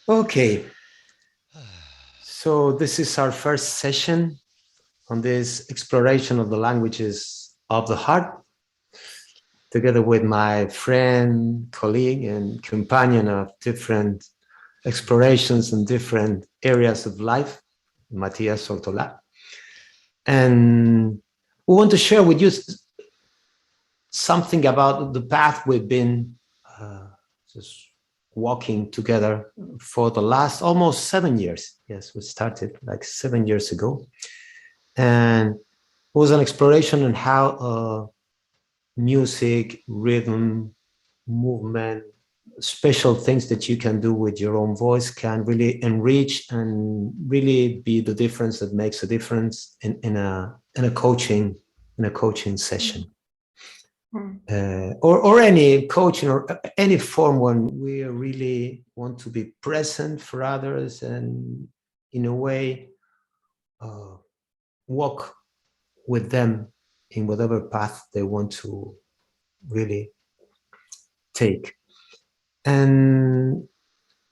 Okay, so this is our first session on this exploration of the languages of the heart, together with my friend, colleague, and companion of different explorations in different areas of life, Matias Ortola. And we want to share with you something about the path we've been uh, just walking together for the last almost 7 years. Yes, we started like 7 years ago. And it was an exploration on how music, rhythm, movement, special things that you can do with your own voice can really enrich and really be the difference that makes a difference in a coaching session. Or any coaching or any form when we really want to be present for others and in a way uh, walk with them in whatever path they want to really take. And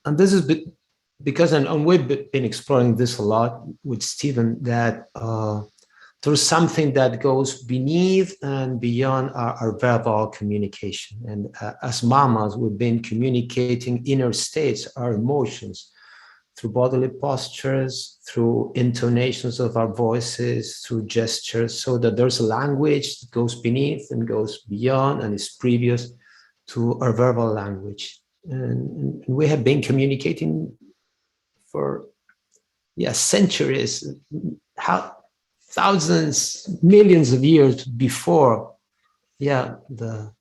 and this is because and we've been exploring this a lot with Stephen that there's something that goes beneath and beyond our verbal communication. And as mammals, we've been communicating inner states, our emotions, through bodily postures, through intonations of our voices, through gestures, so that there's a language that goes beneath and goes beyond and is previous to our verbal language. And we have been communicating for centuries, how thousands, millions of years before, the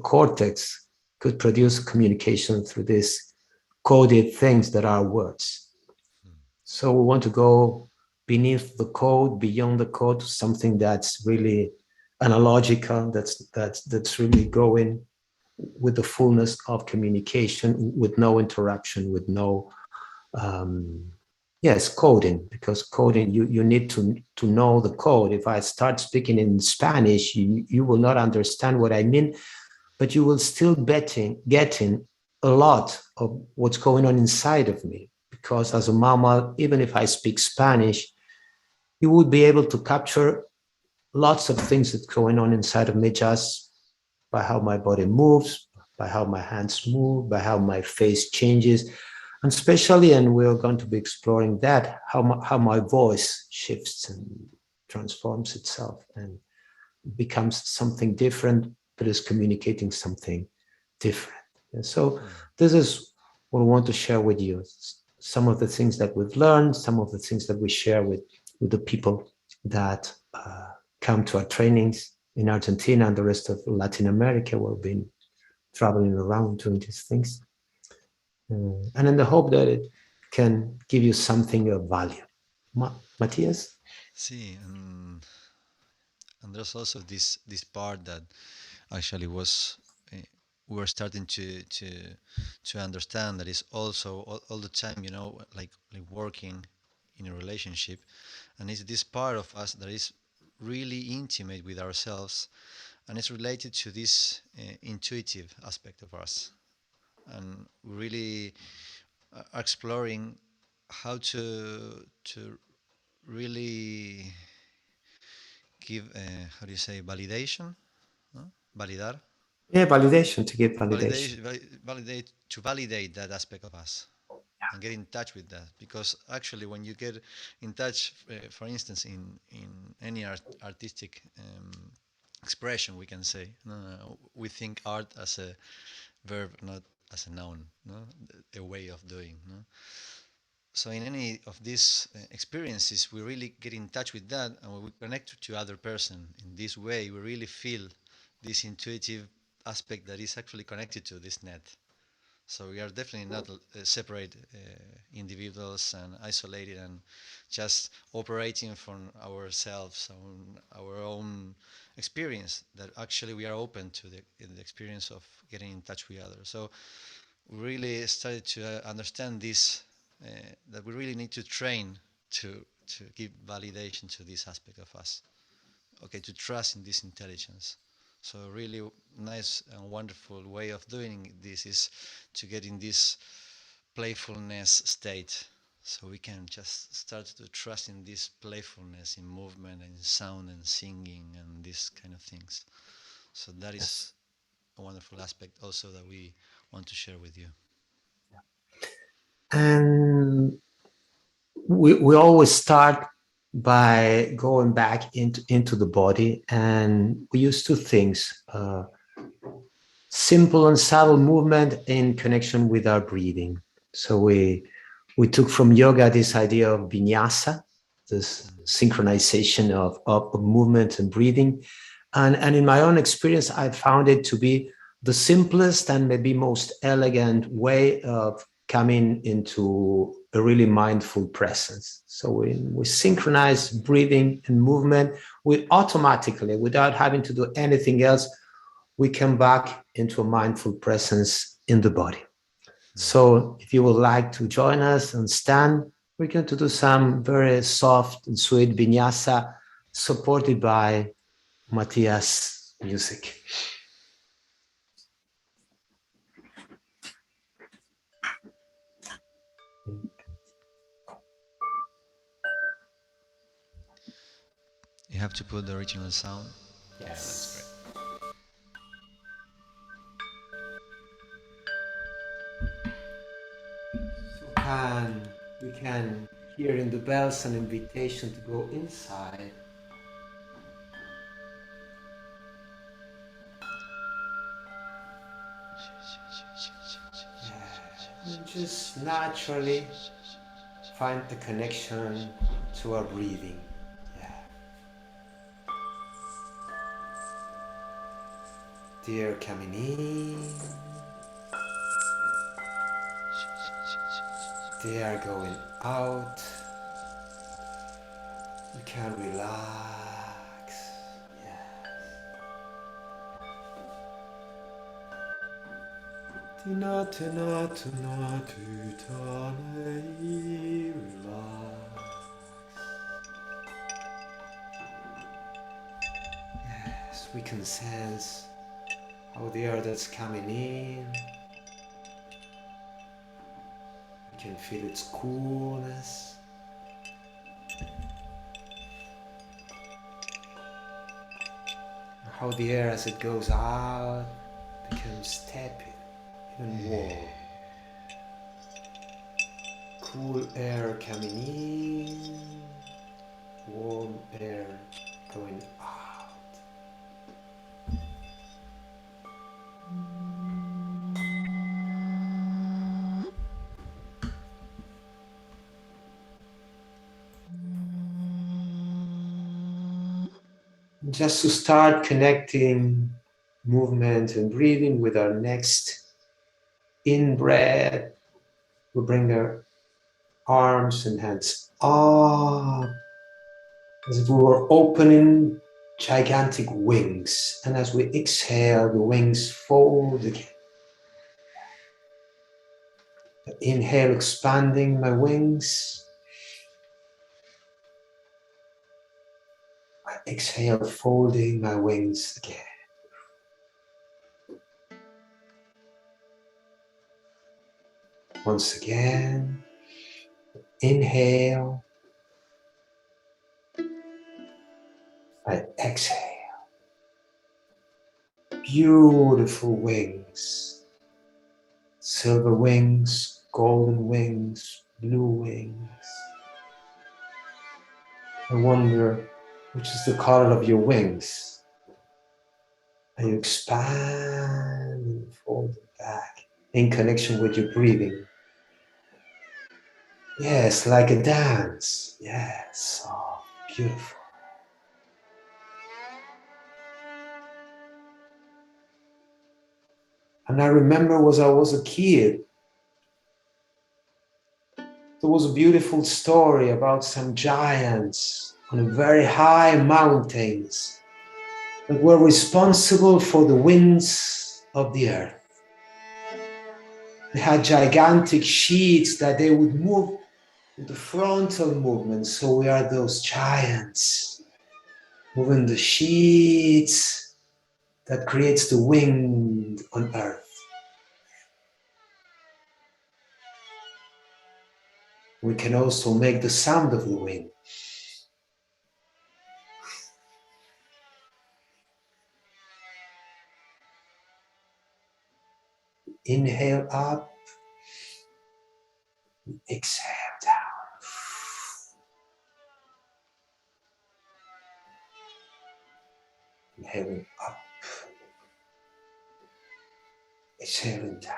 cortex could produce communication through these coded things that are words. So we want to go beneath the code, beyond the code, to something that's really analogical, that's really going with the fullness of communication, with no interruption, with no yes, coding, because coding, you need to know the code. If I start speaking in Spanish, you will not understand what I mean, but you will still getting a lot of what's going on inside of me. Because as a mammal, even if I speak Spanish, you would be able to capture lots of things that's going on inside of me just by how my body moves, by how my hands move, by how my face changes, and especially, and we're going to be exploring that, how my voice shifts and transforms itself and becomes something different, but is communicating something different. And so this is what I want to share with you. Some of the things that we've learned, some of the things that we share with the people that come to our trainings in Argentina and the rest of Latin America. We've been traveling around doing these things. And in the hope that it can give you something of value. Matthias? See, and there's also this part that actually was we were starting to understand that is also all the time, like working in a relationship, and it's this part of us that is really intimate with ourselves, and it's related to this intuitive aspect of us, and really are exploring how to really give how do you say validation, no? Validar, Yeah, validation, to give validation. validate that aspect of us and get in touch with that, because actually when you get in touch, for instance, in any artistic expression, we can say, we think art as a verb, not as a noun, no, a way of doing, no? So in any of these experiences, we really get in touch with that, and when we connect to other person in this way, we really feel this intuitive aspect that is actually connected to this net. So we are definitely not separate individuals and isolated and just operating from ourselves, on our own experience. That actually we are open to the experience of getting in touch with others. So we really started to understand this, that we really need to train to give validation to this aspect of us. Okay, to trust in this intelligence. So really nice and wonderful way of doing this is to get in this playfulness state. So we can just start to trust in this playfulness in movement and in sound and singing and these kind of things. So that is Yes. a wonderful aspect also that we want to share with you. And we always start by going back into the body, and we use two things: simple and subtle movement in connection with our breathing. So we took from yoga this idea of vinyasa, this synchronization of movement and breathing. And in my own experience, I found it to be the simplest and maybe most elegant way of coming into a really mindful presence. So when we synchronize breathing and movement, we automatically, without having to do anything else, we come back into a mindful presence in the body. So if you would like to join us and stand, we're going to do some very soft and sweet vinyasa supported by Matthias' music. You have to put the original sound. Yes. Yeah, that's great. So we can hear in the bells an invitation to go inside. And just naturally find the connection to our breathing. Yeah. The air coming in, the air going out. We can relax. Yeah. Tina, tina, tina, tutane, relax. Yes, we can sense how the air that's coming in, we can feel its coolness. How the air as it goes out becomes tepid, even warm. Cool air coming in, warm air going out. Just to start connecting movement and breathing with our next in-breath, we bring our arms and hands up as if we were opening gigantic wings. And as we exhale, the wings fold again. Inhale, expanding my wings. I exhale, folding my wings again. Once again, inhale. I exhale. Beautiful wings. Silver wings, golden wings, blue wings. I wonder which is the color of your wings. And you expand and fold it back in connection with your breathing. Yes, like a dance. Yes, oh, beautiful. And I remember as I was a kid, there was a beautiful story about some giants on very high mountains that were responsible for the winds of the earth. They had gigantic sheets that they would move with the frontal movement. So we are those giants moving the sheets that creates the wind on earth. We can also make the sound of the wind. Inhale up, exhale down. Inhaling up, exhaling down.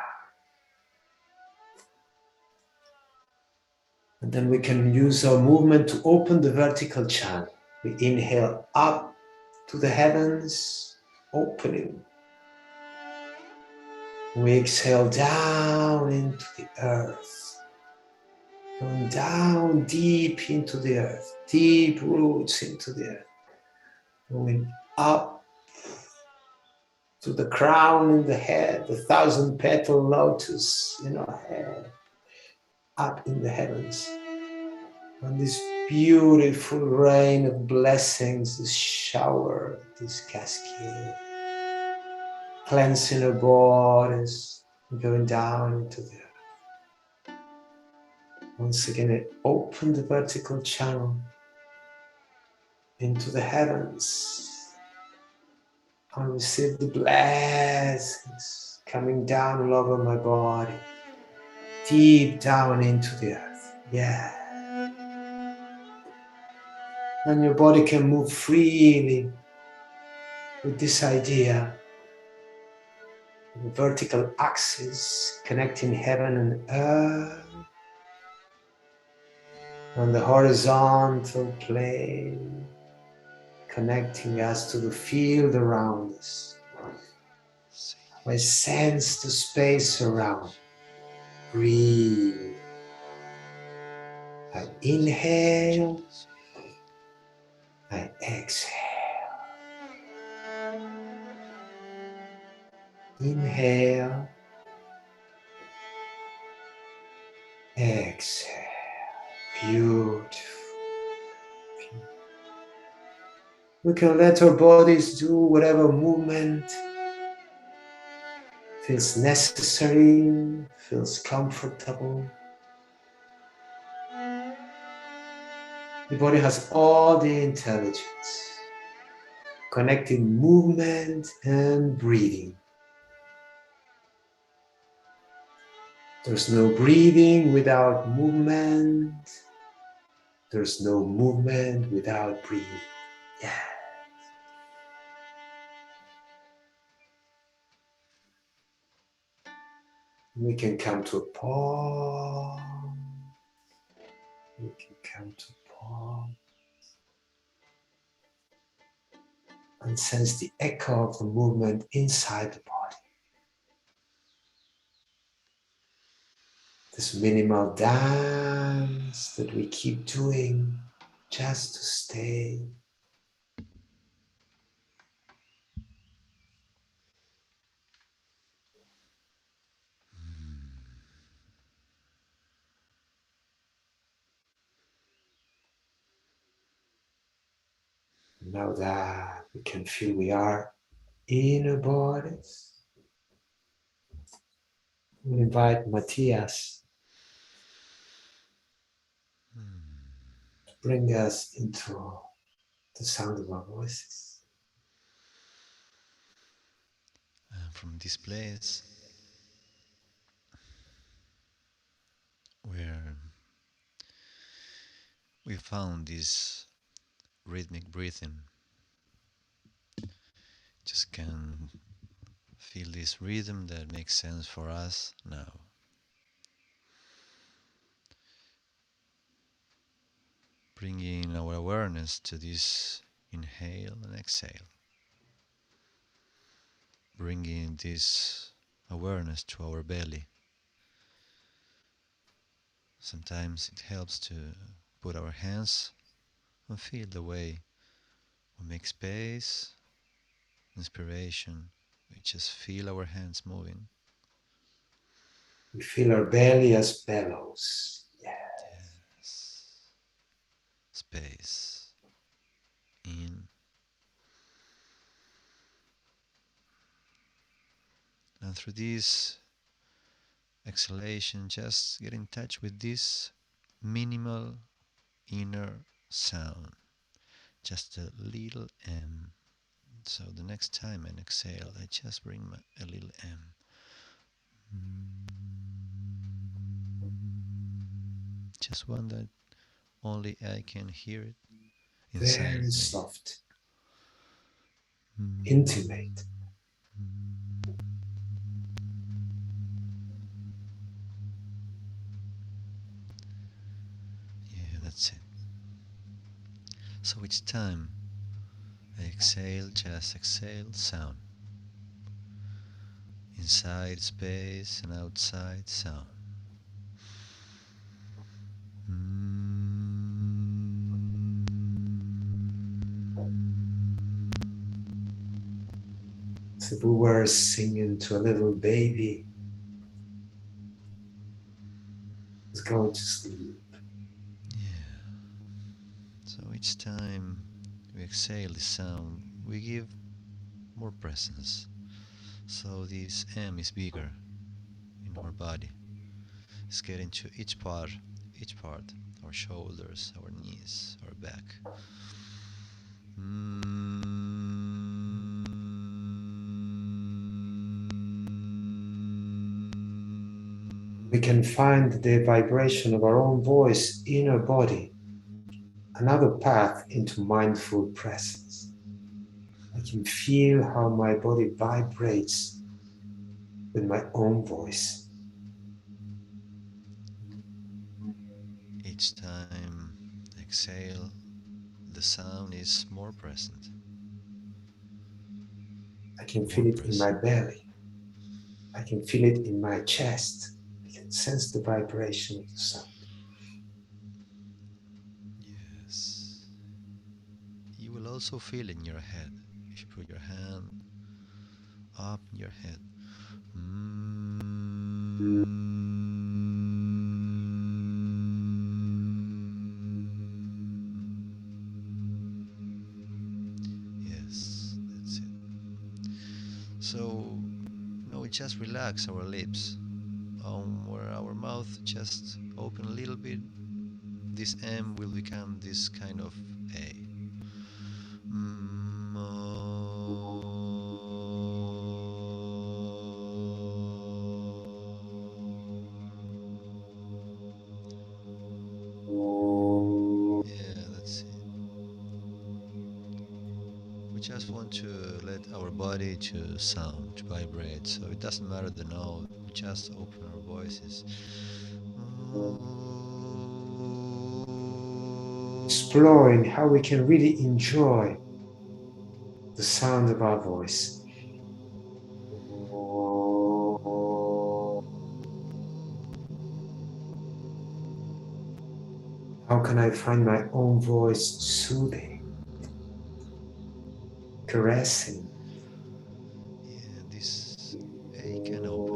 And then we can use our movement to open the vertical channel. We inhale up to the heavens, opening. We exhale down into the earth, going down deep into the earth, deep roots into the earth, going up to the crown in the head, the 1,000-petal lotus in our head, up in the heavens. And this beautiful rain of blessings, this shower, this cascade, cleansing our bodies, going down into the earth. Once again, I open the vertical channel into the heavens and receive the blessings coming down all over my body, deep down into the earth. Yeah. And your body can move freely with this idea. The vertical axis connecting heaven and earth, and the horizontal plane connecting us to the field around us. I sense the space around. Breathe. I inhale. I exhale. Inhale. Exhale. Beautiful. We can let our bodies do whatever movement feels necessary, feels comfortable. The body has all the intelligence, connecting movement and breathing. There's no breathing without movement. There's no movement without breathing. Yeah. We can come to a pause. We can come to a pause and sense the echo of the movement inside the body. This minimal dance that we keep doing just to stay. Now that we can feel we are in our bodies, we invite Matthias to bring us into the sound of our voices. From this place where we found this rhythmic breathing, just can feel this rhythm that makes sense for us now. Bringing our awareness to this inhale and exhale. Bringing this awareness to our belly. Sometimes it helps to put our hands and feel the way we make space, inspiration. We just feel our hands moving. We feel our belly as bellows. Yeah. Yes. Space. In. And through this exhalation, just get in touch with this minimal inner sound, just a little M. So the next time I exhale, I just bring a little M. Just one that only I can hear it inside Very of me. soft, intimate. Yeah, that's it. So each time I exhale, just exhale sound. Inside space and outside sound. So we were singing to a little baby who's going to sleep. Yeah. So each time we exhale this sound, we give more presence. So this M is bigger in our body. It's getting to each part, our shoulders, our knees, our back. We can find the vibration of our own voice in our body, another path into mindful presence. I can feel how my body vibrates with my own voice. Each time exhale, the sound is more present, I can more feel it in my present. belly. I can feel it in my chest. I can sense the vibration of the sound. Yes. You will also feel in your head if you put your hand up in your head. Yes, that's it. So now we just relax our lips, where our mouth just open a little bit. This M will become this kind of A. Mm, yeah, that's it. We just want to let our body to sound, to vibrate. So it doesn't matter the note. We just open our voices. Exploring how we can really enjoy the sound of our voice. How can I find my own voice soothing, caressing? Yeah, this A can open.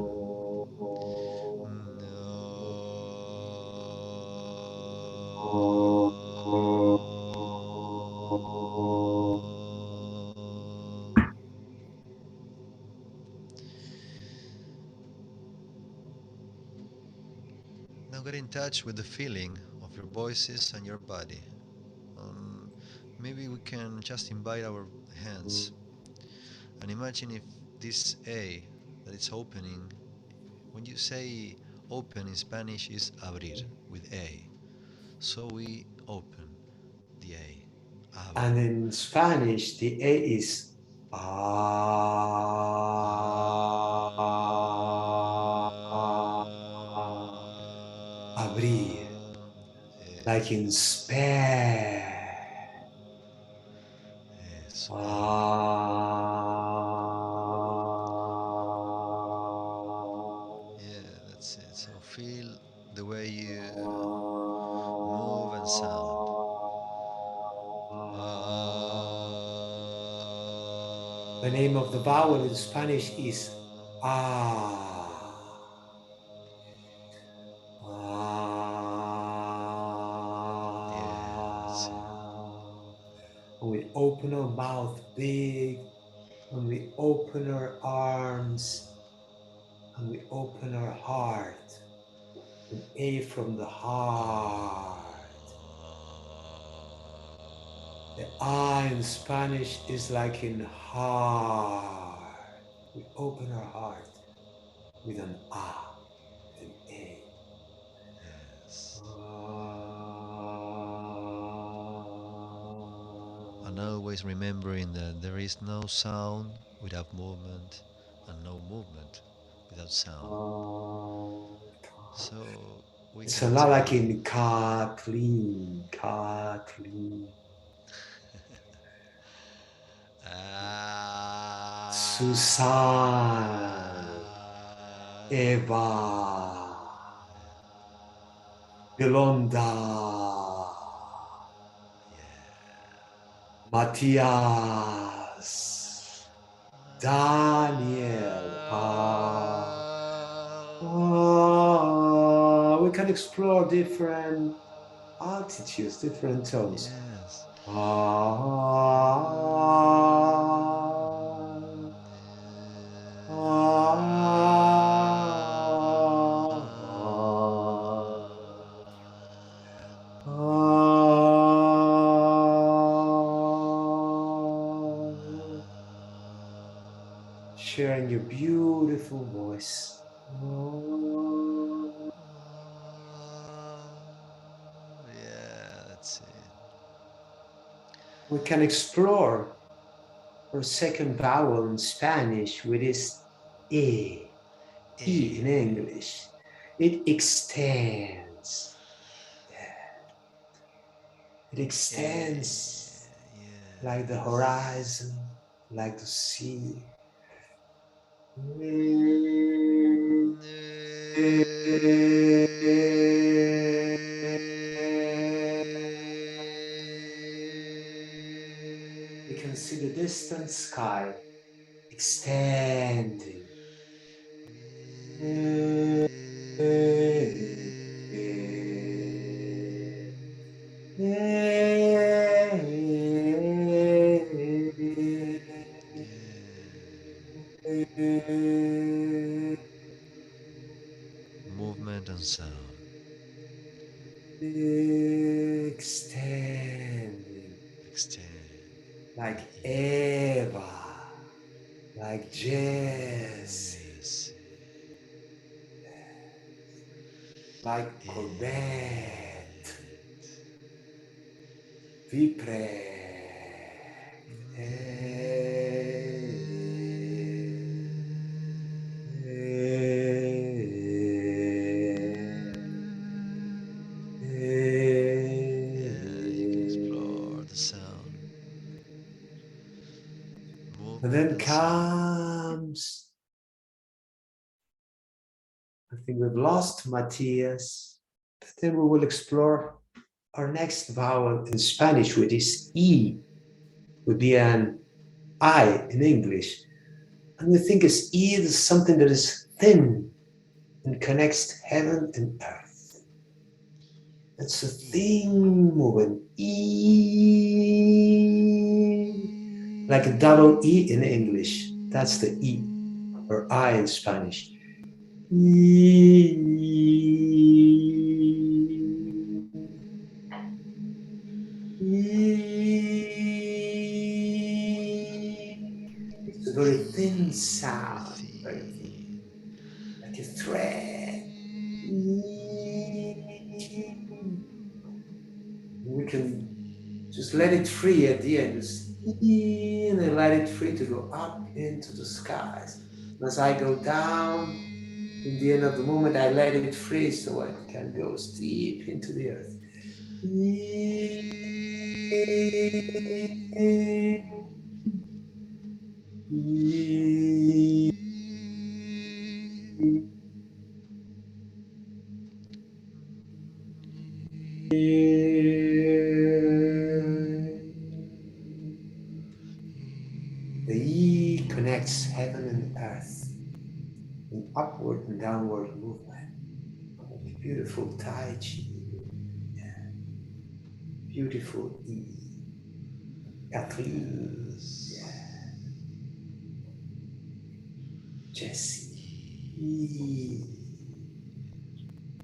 Now get in touch with the feeling of your voices and your body. Um, Maybe we can just invite our hands and imagine if this A that it's opening, when you say open in Spanish is abrir with A. So we open the A, abro. And in Spanish, the A is abrir, like in Yes, spare. yes, abrir. Yeah, that's it. So feel the way you move and sound. The name of the vowel in Spanish is ah. Yeah, that's it. When we open our mouth big, when we open our arms, and we open our heart. An A from the heart. The I in Spanish is like in heart. We open our heart with an A, with an A. Yes. And Ah. always remembering that there is no sound without movement and no movement without sound. So we It's a can lot like take in Kathleen, Kathleen, Susan, Eva, Yolanda, Matthias, Daniel. We can explore different altitudes, different tones. yes. Ah, ah, ah. Sharing your beautiful voice. Ah. Yeah, that's it. We can explore our second vowel in Spanish, which is E, E in Eh, English. It extends. It extends like the yes. horizon, like the sea. We can see the distant sky extending. Movement and sound. Extending Extend like the E. Eva, like Jesse, Yes. like Corbett, It. Viprek. Yeah, you can explore the sound, And movement then and sound. comes, I think we've lost Matthias, but then we will explore our next vowel in Spanish, which is E, would be an I in English. And we think it's E is something that is thin and connects heaven and earth. It's a thing E. moving. E. Like a double E in English. That's the E, or I in Spanish. E. It's a very thin E. Very sound, very thin, thin. like a thread. We can just let it free at the end, just and then let it free to go up into the skies. And as I go down, in the end of the moment, I let it free so it can go deep into the earth. The E connects heaven and earth in upward and downward movement. Like beautiful Tai Chi, beautiful E. Kathleen, yeah, Yes. Jessie, E. E.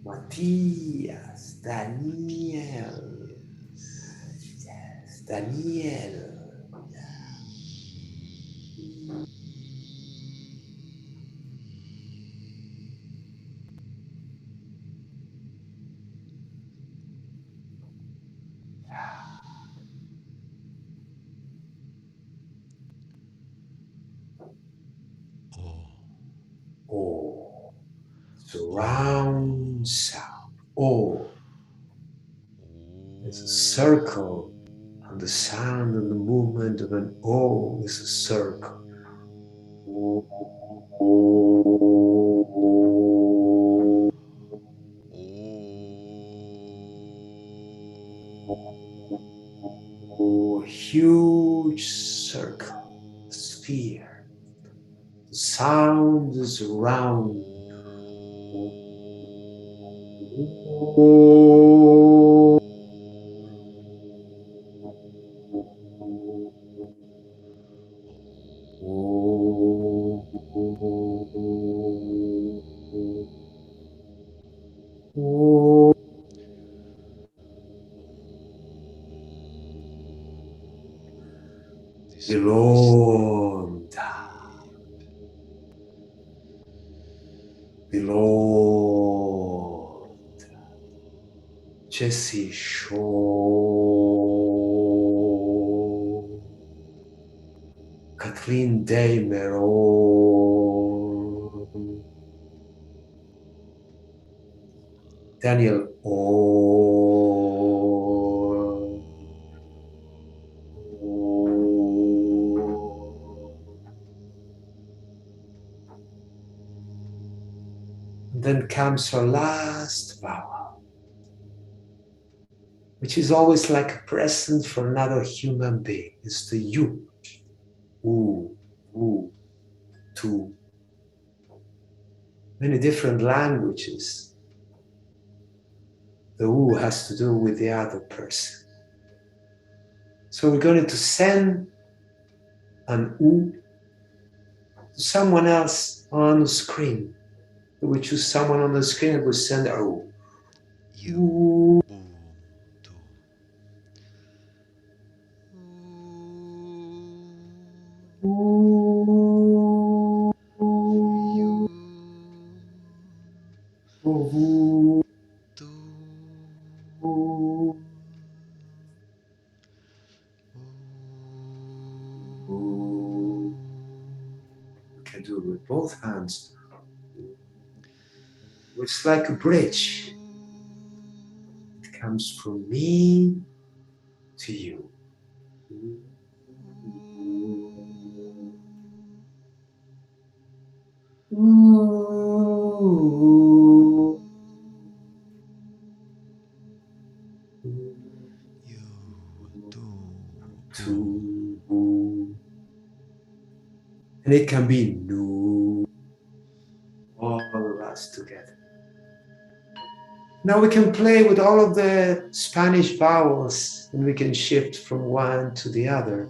Matías, Daniel, Daniel. Oh, surround sound. Oh, it's a circle, and the sound and the movement of an O is a circle. Oh, huge circle, sphere. The sound is round. This voice Belonda, belong. Jesse Shaw, Kathleen Daymeron, Daniel Orr, then comes our last vowel, which is always like a present for another human being. It's the U. Ooh, ooh, to many different languages. The U has to do with the other person. So we're going to send an U to someone else on the screen. We choose someone on the screen and we send our U. you Ooh, to ooh, you ooh, to ooh, ooh. We can do it with both hands. It's like a bridge. It comes from me to you. Ooh. you to To, and it can be new, all of us together. Now we can play with all of the Spanish vowels and we can shift from one to the other.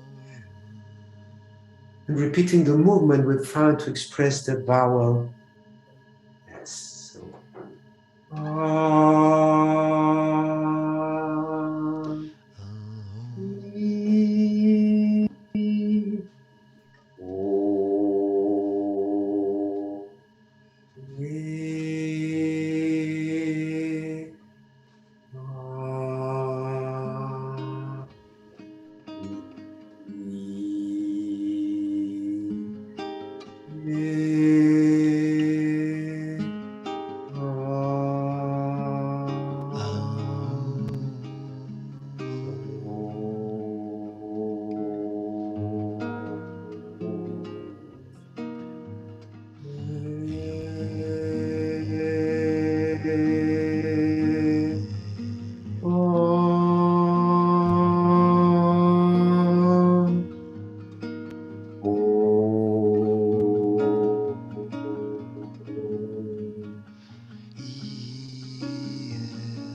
And repeating the movement we found to express the vowel. Yes, so. Ah, e, o, e, ah, e, ah.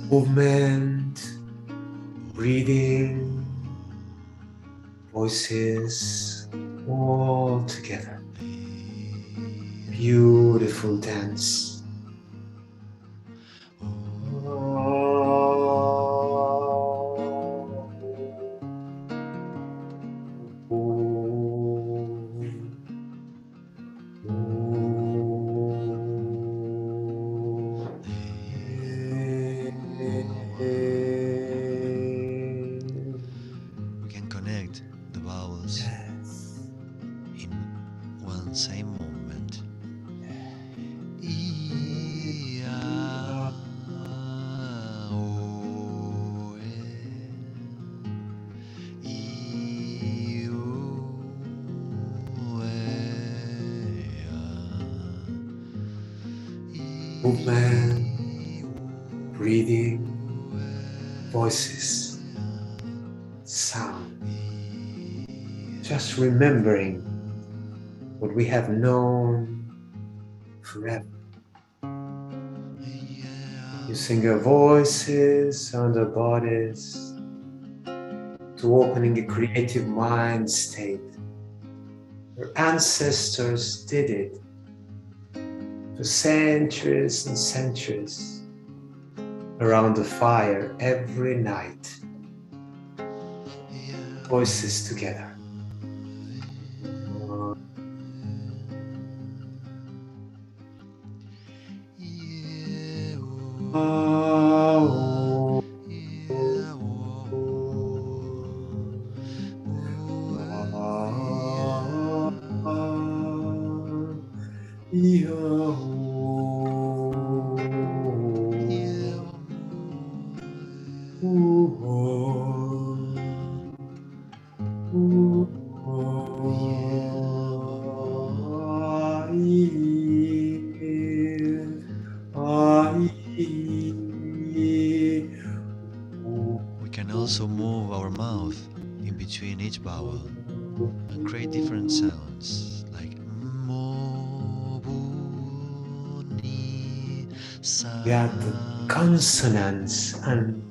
Movement, breathing, voices, all together. Beautiful dance. movement, breathing, voices, sound. Just remembering what we have known forever. Using our voices and our bodies to opening a creative mind state. Our ancestors did it for centuries and centuries around the fire every night. Voices together. We can also move our mouth in between each vowel and create different sounds like mo, bu, ni, sa. We have the consonants and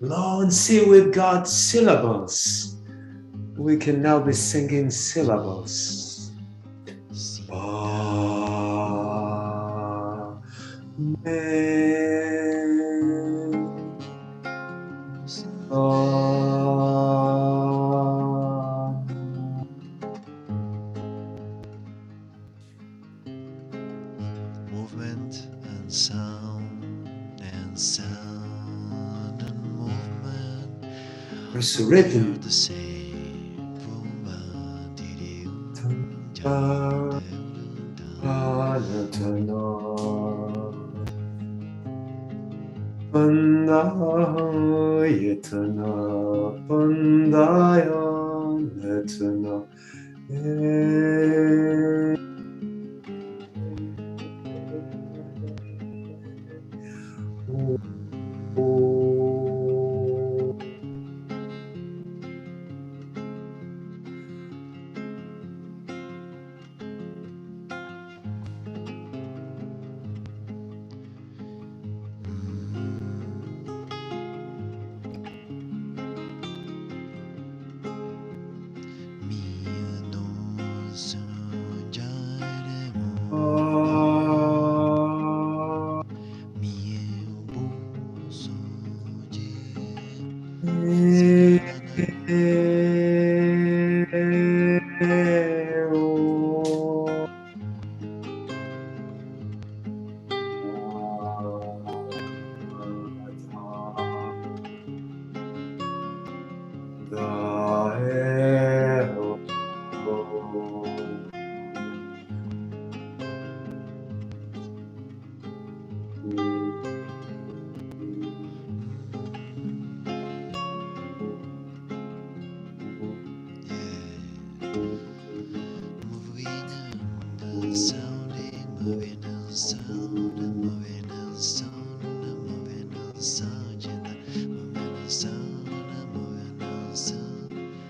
Lord, see we've got syllables. We can now be singing syllables. Si, Ba, me, si, ah. movement and sound and sound and movement. There's a They are rhythm. the same. Boom, ba, dee, dee, ja, Ba, de, da. ba, da, da, da. Pandayatana, Pandayanatana.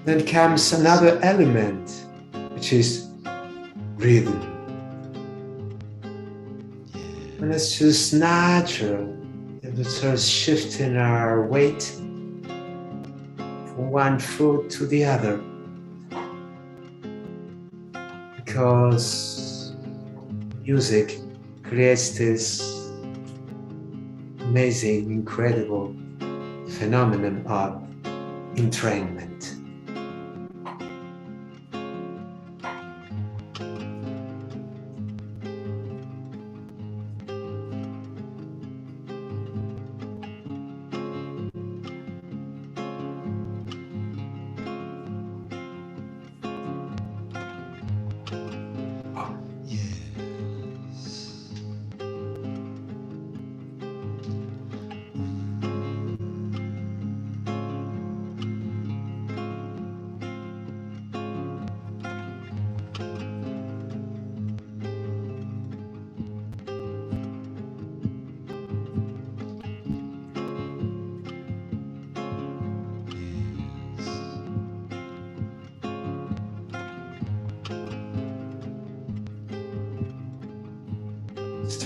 Then comes another element, which is rhythm. And it's just natural. It starts shifting our weight from one foot to the other. Because music creates this amazing, incredible phenomenon of entrainment.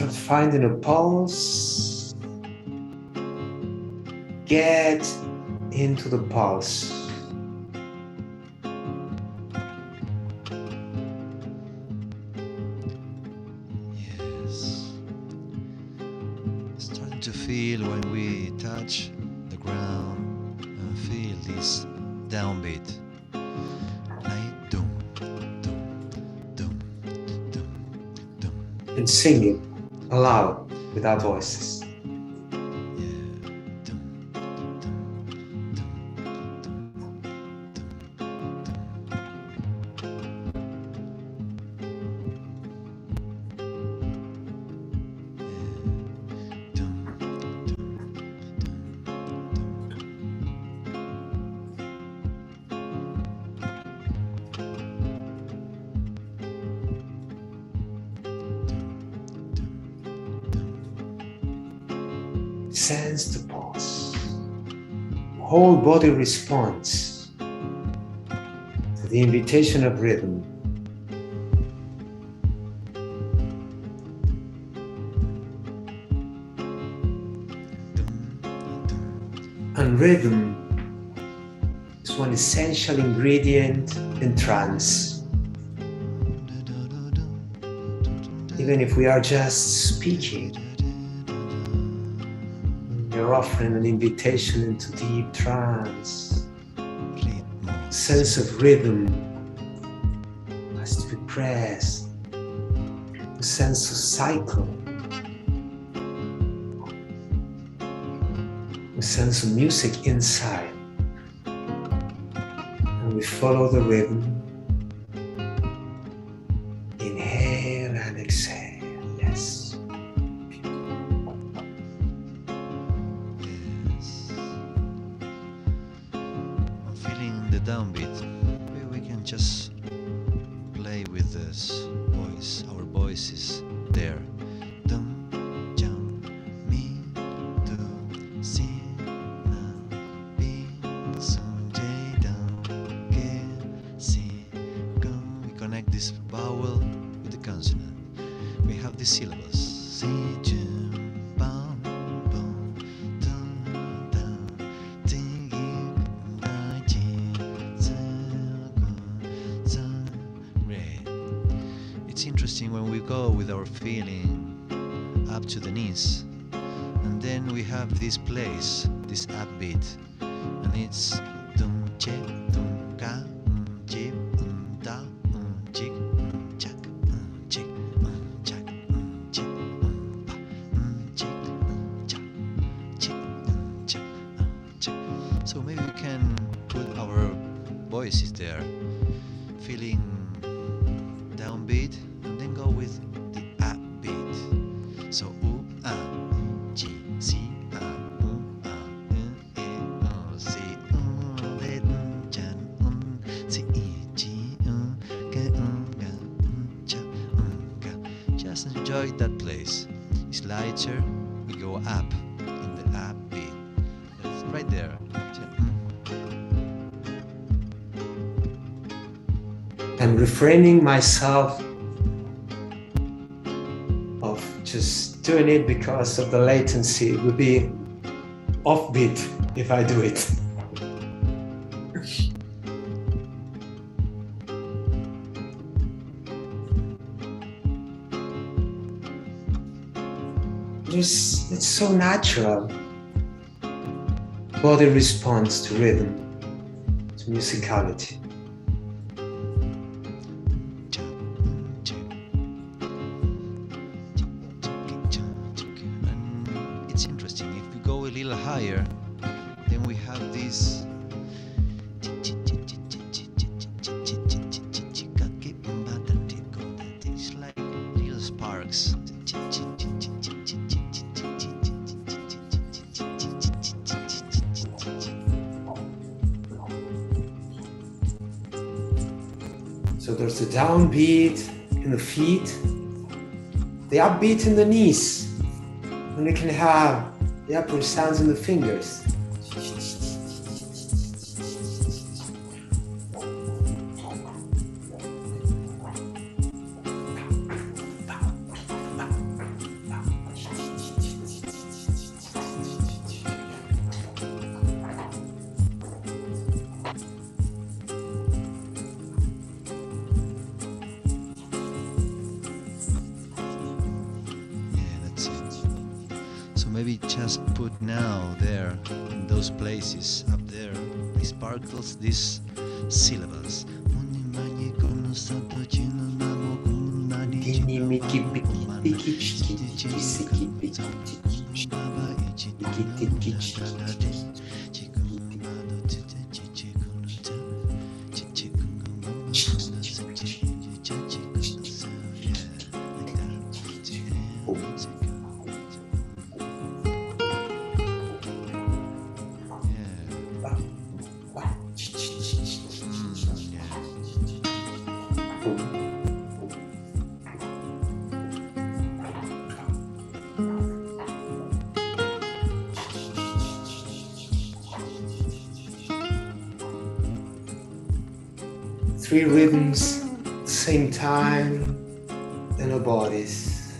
Start finding a pulse. Get into the pulse. Yes. Starting to feel when we touch the ground and feel this downbeat. Like dum, dum, dum, dum, dum. And sing it aloud without voices. Yeah. Dum, dum, dum, dum, Sense the pulse. Whole body responds to the invitation of rhythm. And rhythm is one essential ingredient in trance. Even if we are just speaking, you're offering an invitation into deep trance. Sense of rhythm has to be pressed. A sense of cycle. A sense of music inside. And we follow the rhythm. Inhale and exhale. Yes. Yes. I'm feeling the downbeat. Maybe we can just play with this voice, our voices there. Dum, jum, mi, do, si, na, bi, sun, jay, dum, ge, si, go. We connect this vowel with the consonant. We have these syllables. Si, jum, bum, bum, dum, dum, digi, da, ji, za, gu, za, re. It's interesting when we go with our feeling up to the knees, and then we have this place, this upbeat, and it's dum che, dum ka, jip, da, jig, chak, jig, chak, jig, pa, jig, chak, jig, chak, chak. So maybe we can put our voices there, feeling downbeat, and then go with the upbeat. So G, C, C, let, jan, C, G, G, cha, ga. Just enjoy that place. It's lighter. We go up in the upbeat. But it's right there. And refraining myself of just doing it because of the latency. It would be offbeat if I do it. It's so natural. Body responds to rhythm, to musicality. And it's interesting, if we go a little higher, then we have this it's like little sparks. So there's the downbeat in the feet, the upbeat in the knees, and we can have the upward sounds in the fingers. just put now there in those places up there, like sparkles these syllables. Gini miki piki tiki chiki tiki siki piki tiki piki tiki chiki. Three rhythms, same time in our bodies.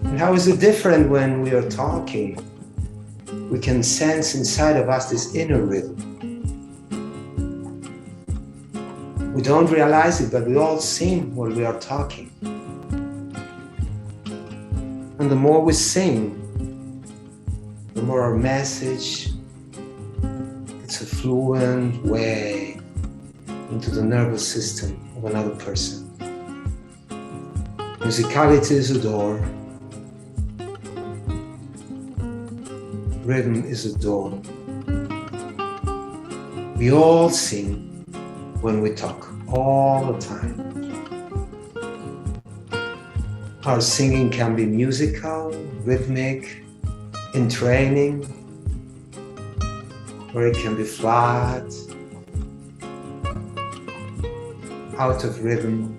And how is it different when we are talking? We can sense inside of us this inner rhythm. We don't realize it, but we all sing while we are talking. And the more we sing, the more our message gets a fluent way into the nervous system of another person. Musicality is a door. Rhythm is a door. We all sing when we talk, all the time. Our singing can be musical, rhythmic, in training, or it can be flat, out of rhythm,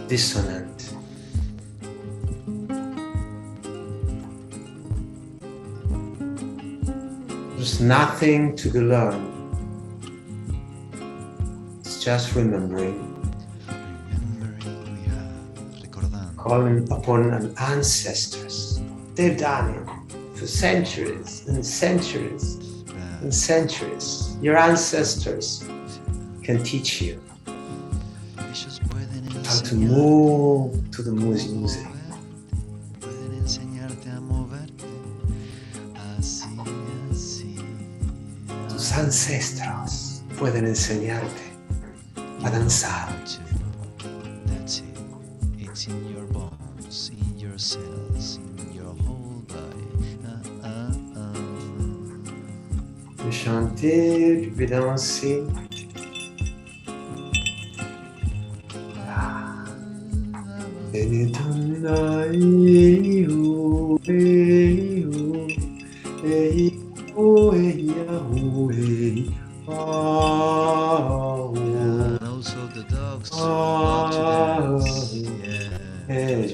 dissonant. There's nothing to be learned. It's just remembering. Calling upon an ancestors. They've done it for centuries and centuries and centuries. Your ancestors can teach you how to move to the music. Tus ancestros pueden enseñarte a danzar. That's it. It's in your bones, in your cells, in your whole body. Tu peux chanter, tu peux danser. And also the dogs love to dance. Yeah,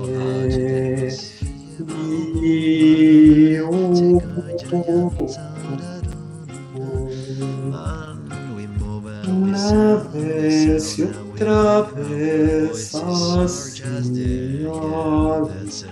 because we all know how to dance. And we move and we sound, and our voices are just there. Yeah, that's it.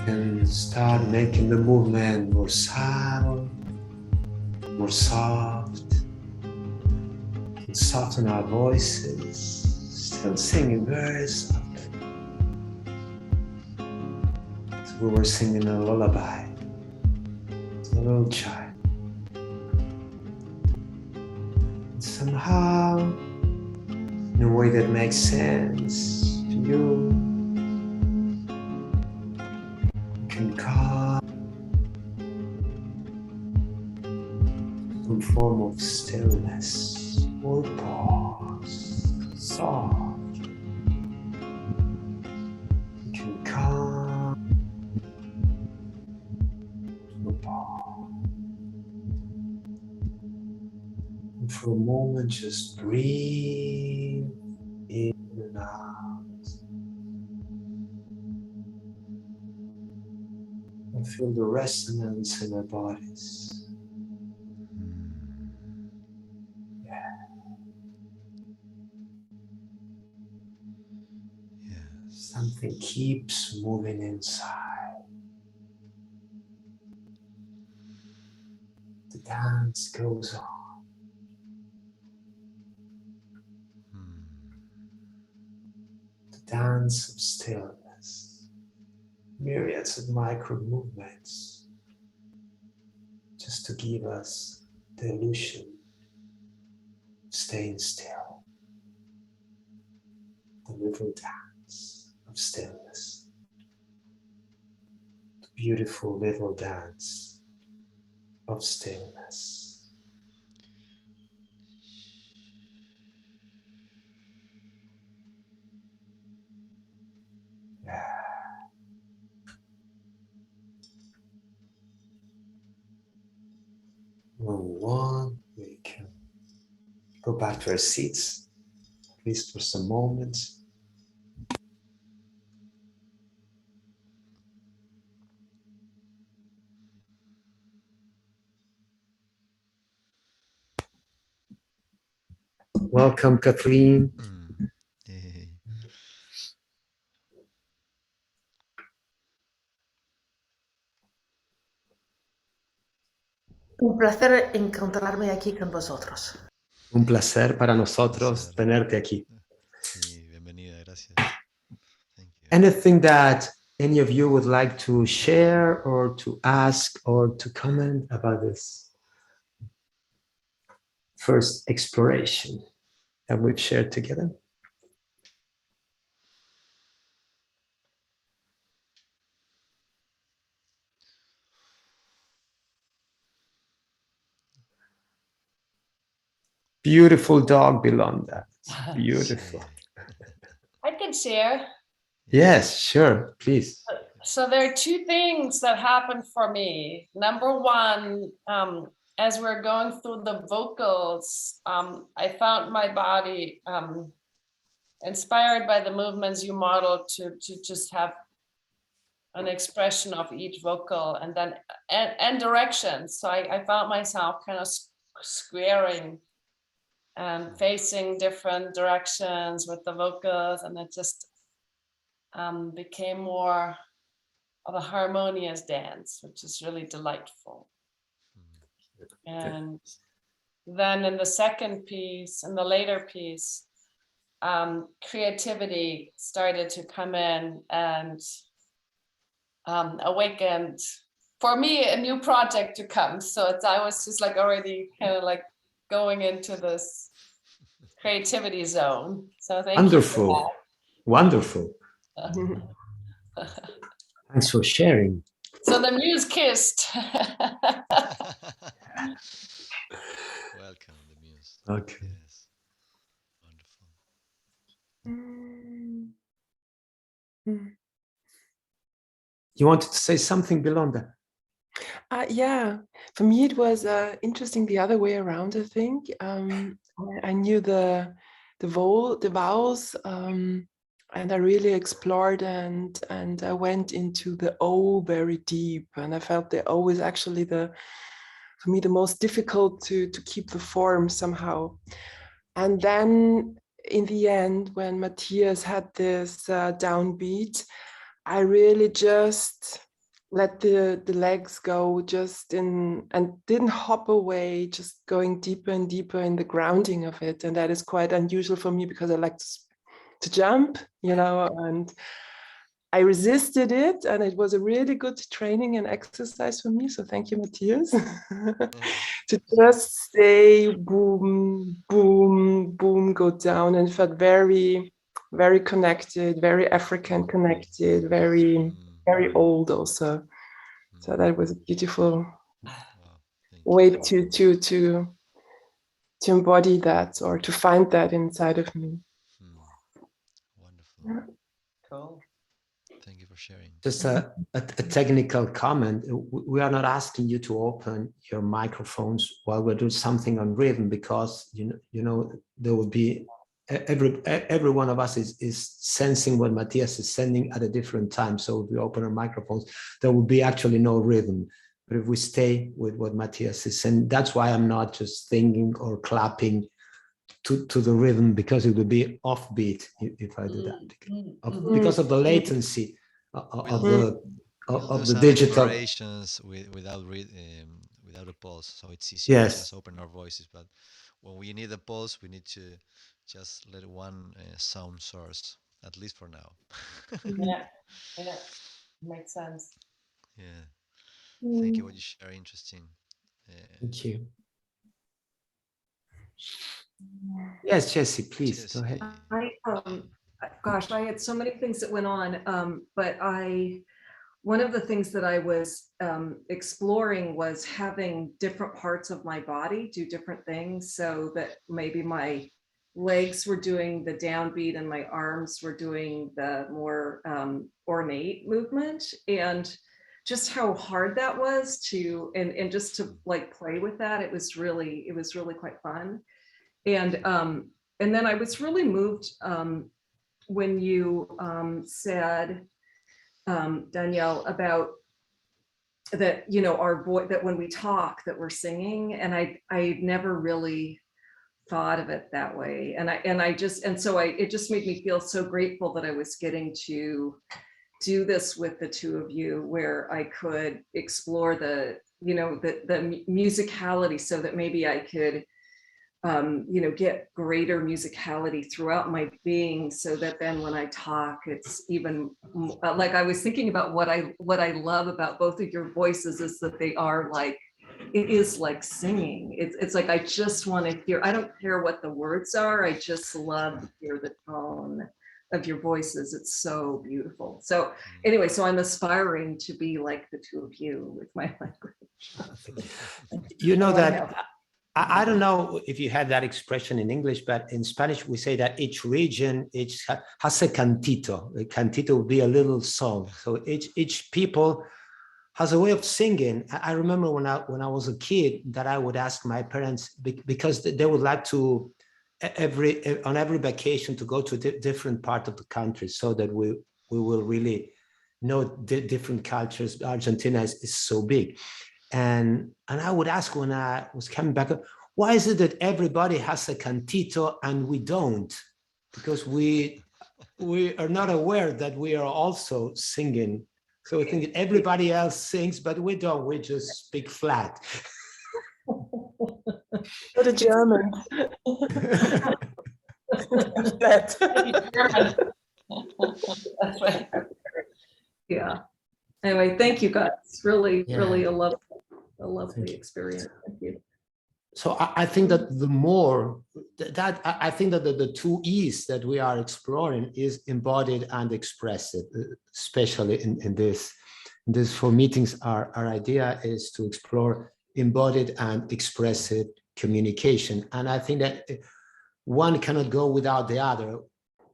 And start making the movement more subtle, more soft, and soften our voices, still singing very softly. So we were singing a lullaby to a little child. And somehow, in a way that makes sense to you, can come some form of stillness or pause, soft. You can come to a pause. And for a moment, just breathe in and out. And feel the resonance in our bodies. Something keeps moving inside. The dance goes on. The dance of stillness. Myriads of micro movements just to give us the illusion of staying still. The little dance of stillness. The beautiful little dance of stillness. When we want, we can go back to our seats, at least for some moments. Welcome, Kathleen. Yay. Un placer encontrarme aquí con vosotros. Un placer para nosotros tenerte aquí. Sí, bienvenida, gracias. Thank you. Anything that any of you would like to share or to ask or to comment about this first exploration that we've shared together? Beautiful dog, Belonda. Beautiful. I can share. Yes, sure, please. So there are two things that happened for me. Number one, as we're going through the vocals, I found my body inspired by the movements you modeled to just have an expression of each vocal and then and direction. So I found myself kind of squaring and facing different directions with the vocals, and it just became more of a harmonious dance, which is really delightful. And then in the second piece, in the later piece, creativity started to come in and awakened for me a new project to come. So I was just like already kind of like going into this creativity zone. So thank Wonderful. you. Wonderful. Thanks for sharing. So the muse kissed. Welcome, the muse. Okay. Yes. Wonderful. You wanted to say something, Belonda? Yeah, for me it was interesting the other way around. I think I knew the vowels, and I really explored and I went into the O very deep, and I felt the O is actually for me the most difficult to keep the form somehow. And then in the end, when Matthias had this downbeat, I really just let the legs go just in and didn't hop away, just going deeper and deeper in the grounding of it. And that is quite unusual for me because I like to jump, and I resisted it, and it was a really good training and exercise for me. So thank you, Matthias, to just stay boom, boom, boom, go down, and felt very, very connected, very African connected, very, very old also. So that was a beautiful way to embody that or to find that inside of me. Wonderful. Cool. Thank you for sharing. Just a technical comment. We are not asking you to open your microphones while we're doing something on rhythm, because you know there will be every one of us is sensing what Matthias is sending at a different time. So if we open our microphones, there will be actually no rhythm. But if we stay with what Matthias is saying, that's why I'm not just singing or clapping to the rhythm, because it would be offbeat if I do that, because of the latency of the digital operations without a pulse, so it's easier to just open our voices. But when we need a pulse, we need to just let one sound source, at least for now. Yeah, makes sense. Yeah, thank you. What you share, interesting. Thank you. Yes, Jessie, please Jessie. go ahead. Gosh, I had so many things that went on, but one of the things that I was exploring was having different parts of my body do different things, so that maybe my legs were doing the downbeat and my arms were doing the more ornate movement, and just how hard that was to, and just to like play with that. It was really quite fun. And then I was really moved when you said, Danielle, about that, you know, our voice, that when we talk, that we're singing, and I never really thought of it that way. It just made me feel so grateful that I was getting to do this with the two of you, where I could explore the musicality, so that maybe I could get greater musicality throughout my being, so that then when I talk, it's even like, I was thinking about what I love about both of your voices is that they are like, it is like singing. It's like, I just want to hear, I don't care what the words are, I just love to hear the tone of your voices. It's so beautiful. So anyway, so I'm aspiring to be like the two of you with my language. You know that I don't know if you had that expression in English, but in Spanish we say that each region has a cantito. A cantito would be a little song. So each people has a way of singing. I remember when I was a kid that I would ask my parents, because they would like to on every vacation to go to a different part of the country, so that we will really know different cultures. Argentina is so big. And I would ask when I was coming back, why is it that everybody has a cantito and we don't? Because we are not aware that we are also singing. So we think that everybody else sings, but we don't. We just speak flat. For the German. That's right. Yeah. Anyway, thank you guys. Really a lovely experience. Thank you. So I think that the more that I think that the two E's that we are exploring is embodied and expressive, especially in this for meetings. Our idea is to explore embodied and expressive communication, and I think that one cannot go without the other.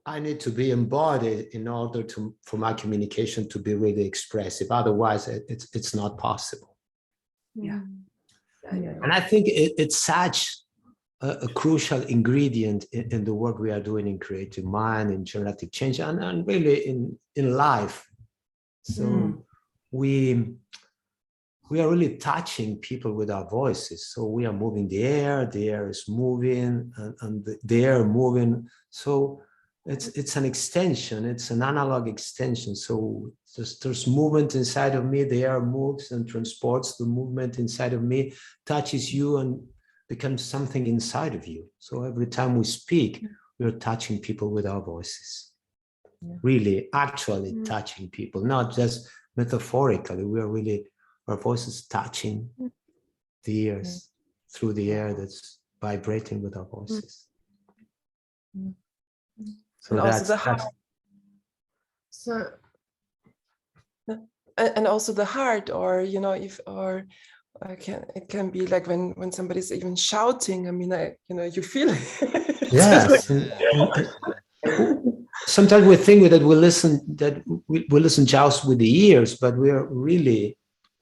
I need to be embodied in order for my communication to be really expressive. Otherwise, it's not possible. Yeah. And I think it's such a crucial ingredient in the work we are doing in creative mind, in generative change, and really in life. So we are really touching people with our voices. So we are moving the air is moving, and the air moving. So it's an extension, it's an analog extension. So there's movement inside of me, the air moves and transports the movement inside of me, touches you and becomes something inside of you. So every time we speak, we're touching people with our voices. Really, actually touching people, not just metaphorically. We are really, our voices touching the ears through the air that's vibrating with our voices. So and also the heart. So, and also the heart, or it can be like when somebody's even shouting. I mean, you feel it. Yes. sometimes we think that we listen just with the ears, but we are really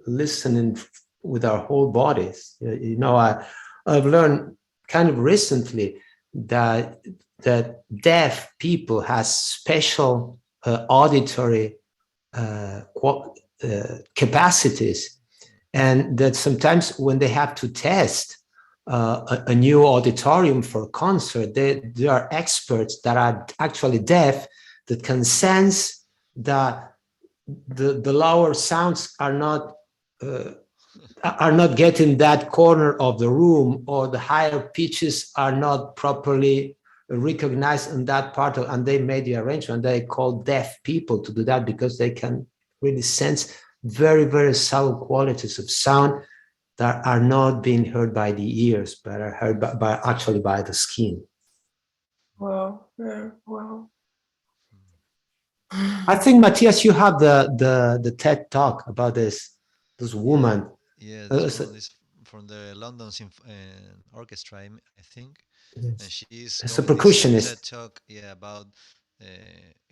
listening with our whole bodies. You know, I've learned kind of recently that deaf people has special auditory capacities, and that sometimes when they have to test a new auditorium for a concert, there are experts that are actually deaf that can sense that the lower sounds are not getting that corner of the room, or the higher pitches are not properly recognized in that part of, and they made the arrangement. They call deaf people to do that because they can really sense very, very subtle qualities of sound that are not being heard by the ears, but are heard by actually by the skin. Wow. Yeah. Wow. I think, Matthias, you have the TED talk about this woman. Yeah, this from the London Orchestra, I think, and she's It's a going this percussionist. TED talk, about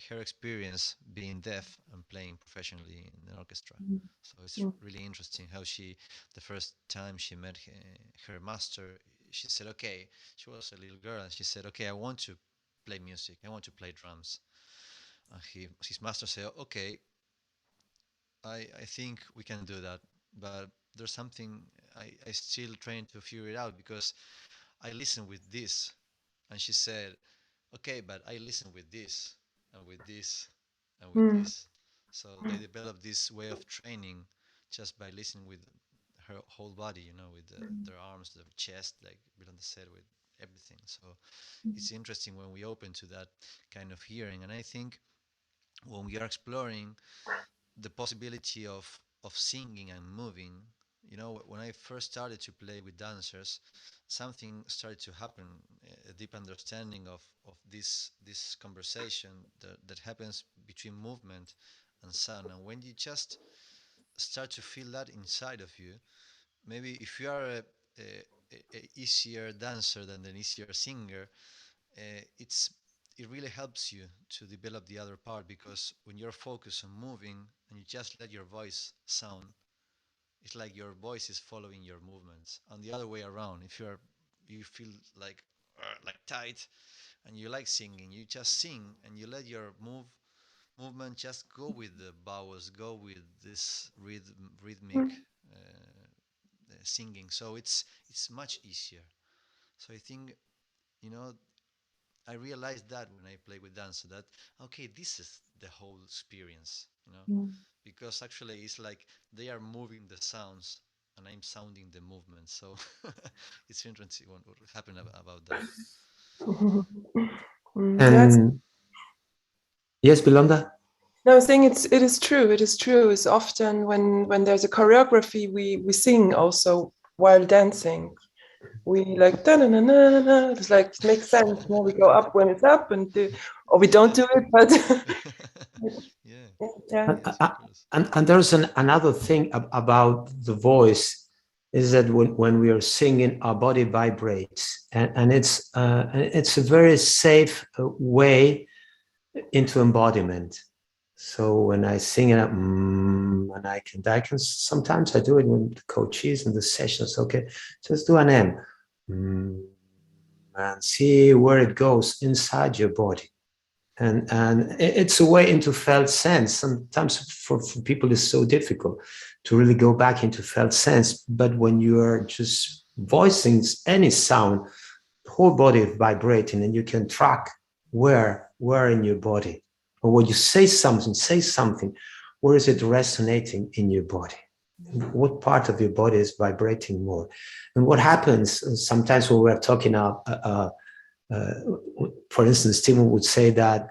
her experience being deaf and playing professionally in an orchestra. So it's really interesting how the first time she met her master, she said, okay, she was a little girl, and she said, okay, I want to play music, I want to play drums. And his master said, okay, I think we can do that, but there's something I still trying to figure it out, because I listen with this. And she said, okay, but I listen with this and with this and with this. So they developed this way of training just by listening with her whole body, with their arms, their chest, like Belinda said, with everything. So it's interesting when we open to that kind of hearing. And I think when we are exploring the possibility of singing and moving, when I first started to play with dancers, something started to happen, a deep understanding of this conversation that happens between movement and sound. And when you just start to feel that inside of you, maybe if you are a easier dancer than an easier singer, it really helps you to develop the other part, because when you're focused on moving and you just let your voice sound, it's like your voice is following your movements. And the other way around, if you feel like tight and you like singing, you just sing and you let your movement just go with the vowels, go with this rhythmic singing. So it's much easier. So I think, you know I realized that when I play with dance, that okay, this is the whole experience, because actually it's like they are moving the sounds and I'm sounding the movement. So it's interesting what happened about that. And yes, Belinda? No, I was saying it is true. It is true. It's often when there's a choreography, we sing also while dancing. We like da na na na na. It's like it makes sense. We go up when it's up, or we don't do it, but yeah. And there's another thing about the voice, is that when we are singing, our body vibrates, and it's a very safe way into embodiment. So when I sing it, and I can sometimes I do it when the coach is in the sessions. Okay, just do an M, and see where it goes inside your body. And it's a way into felt sense. Sometimes for people it's so difficult to really go back into felt sense. But when you are just voicing any sound, the whole body is vibrating, and you can track where in your body, or when you say something, where is it resonating in your body? What part of your body is vibrating more? And what happens sometimes when we're talking for instance, Stephen would say that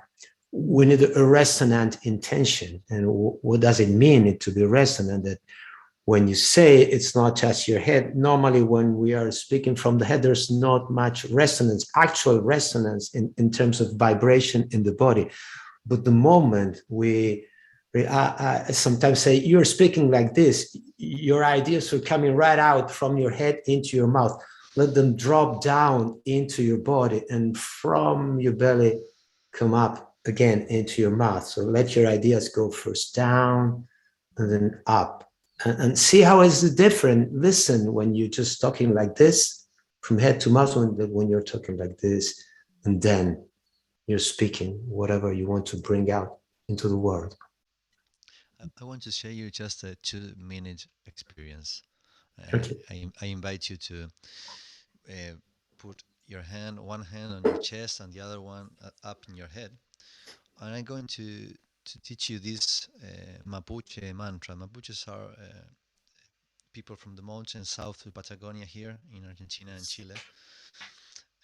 we need a resonant intention. And what does it mean to be resonant? That when you say, it's not just your head. Normally, when we are speaking from the head, there's not much resonance, actual resonance in terms of vibration in the body. But the moment I sometimes say, you're speaking like this, your ideas are coming right out from your head into your mouth. Let them drop down into your body, and from your belly come up again into your mouth. So let your ideas go first down and then up. And see how it's different. Listen when you're just talking like this, from head to mouth, when you're talking like this, and then you're speaking whatever you want to bring out into the world. I want to share you just a 2-minute experience. Okay. I invite you to uh, put one hand on your chest and the other one up in your head. And I'm going to teach you this Mapuche mantra. Mapuches are people from the mountains south of Patagonia here in Argentina and Chile.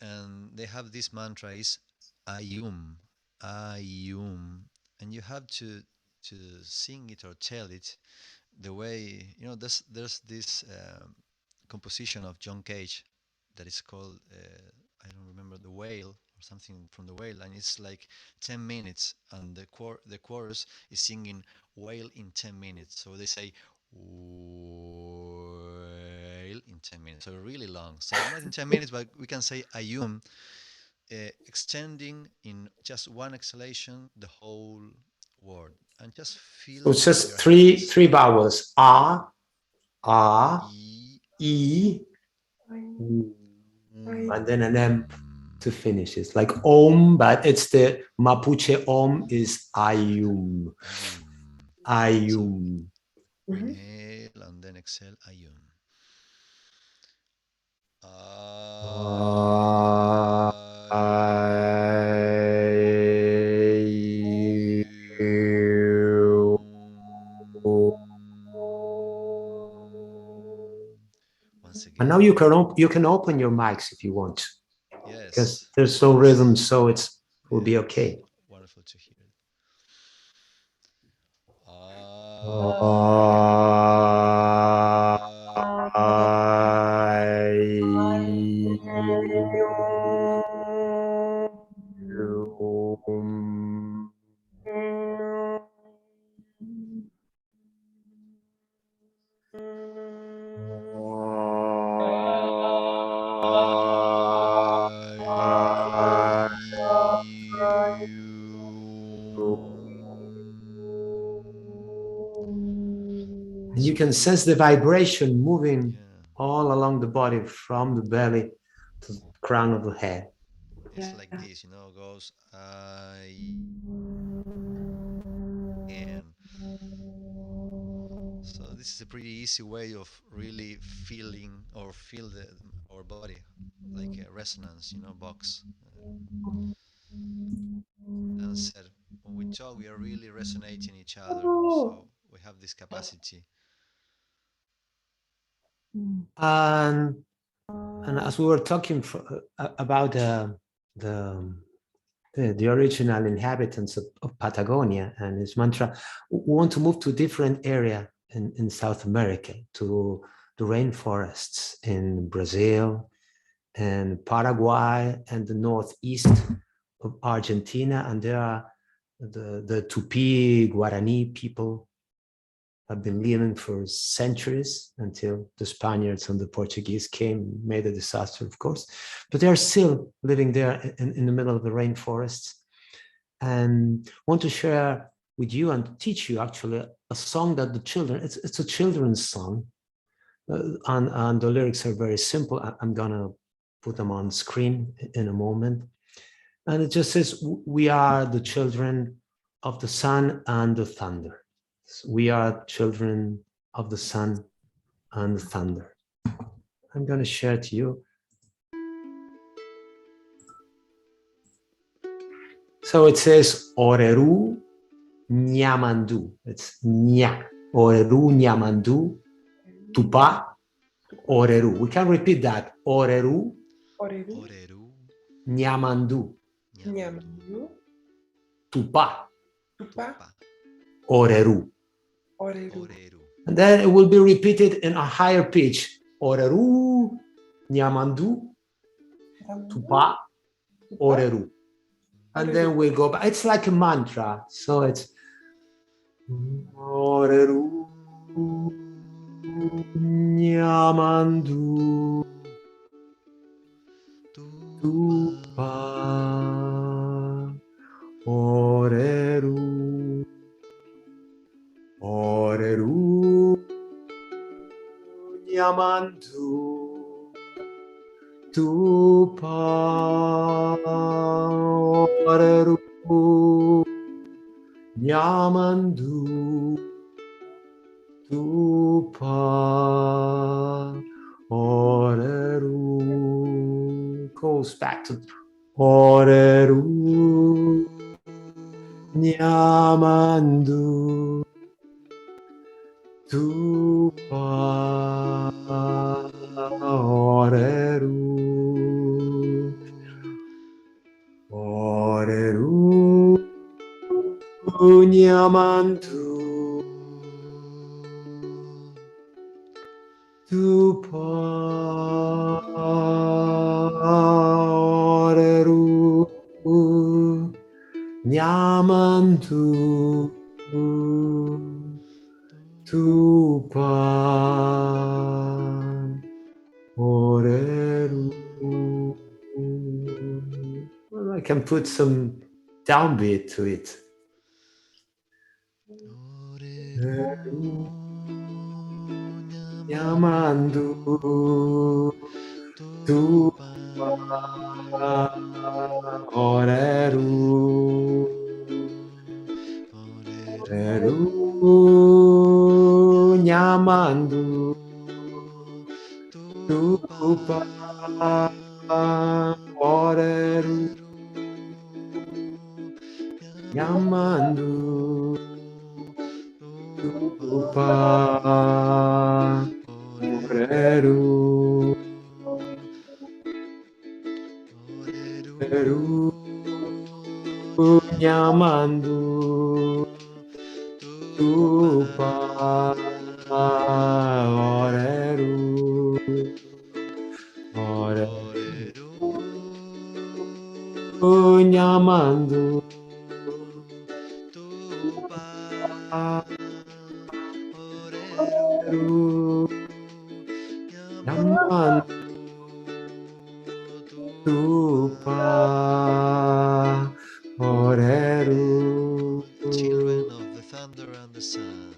And they have this mantra is Ayum, Ayum. And you have to sing it or tell it the way, there's this composition of John Cage that is called, I don't remember, The Whale or something from The Whale, and it's like 10 minutes, and the chorus is singing whale in 10 minutes. So they say whale in 10 minutes, so really long. So not in 10 minutes, but we can say ayum, extending in just one exhalation the whole word, and just feel So it's just your three hands. vowels: a, E, e, and then an M mm, to finish. It's like Om, but it's the Mapuche Om is Ayum. ayum. So Ayum. inhale and then exhale ayum. Once And now again. you can open your mics if you want to, Yes. because there's no rhythm, so it will be Yes. okay. Wonderful to hear it. And you can sense the vibration moving Yeah, all along the body from the belly to the crown of the head. it's like this, goes I and so this is a pretty easy way of really feeling or feel our body like a resonance, box. And said when we talk, we are really resonating each other. So we have this capacity. And as we were talking about the original inhabitants of Patagonia and his mantra, we want to move to a different area in South America, to the rainforests in Brazil and Paraguay and the northeast of Argentina. And there are the Tupi Guarani people have been living for centuries until the Spaniards and the Portuguese came, made a disaster, of course. But they are still living there in the middle of the rainforests. And want to share with you and teach you actually a song that the children, it's a children's song. And the lyrics are very simple. I'm gonna put them on screen in a moment. And it just says, we are the children of the sun and the thunder. We are children of the sun and the thunder. I'm going to share to you. So it says Oreru Nyamandu. It's Nya. Oreru Nyamandu. Tupa Oreru. We can repeat that. Oreru Oreru, Nyamandu. Nyamandu, Tupa Tupa, Oreru. Oreru, And then it will be repeated in a higher pitch. Oreru Nyamandu. Tupa Oreru. And then we go back. It's like a mantra. So it's Oreru Nyamandu Tupa, Tupa oreru nyamandu tupa oreru goes back to oreru nyamandu tupa oreru oreru nyamandu tupa oreru nyamandu tupa oreru. Well, I can put some downbeat to it. Oreru nyamandu tupa oreru oreru nyamandu tupa oreru nyamandu tupa oreru oreru nyamandu tupa oreru oreru nyamandu tupa oreru nyamandu tupa oreru. Children of the thunder and the sun.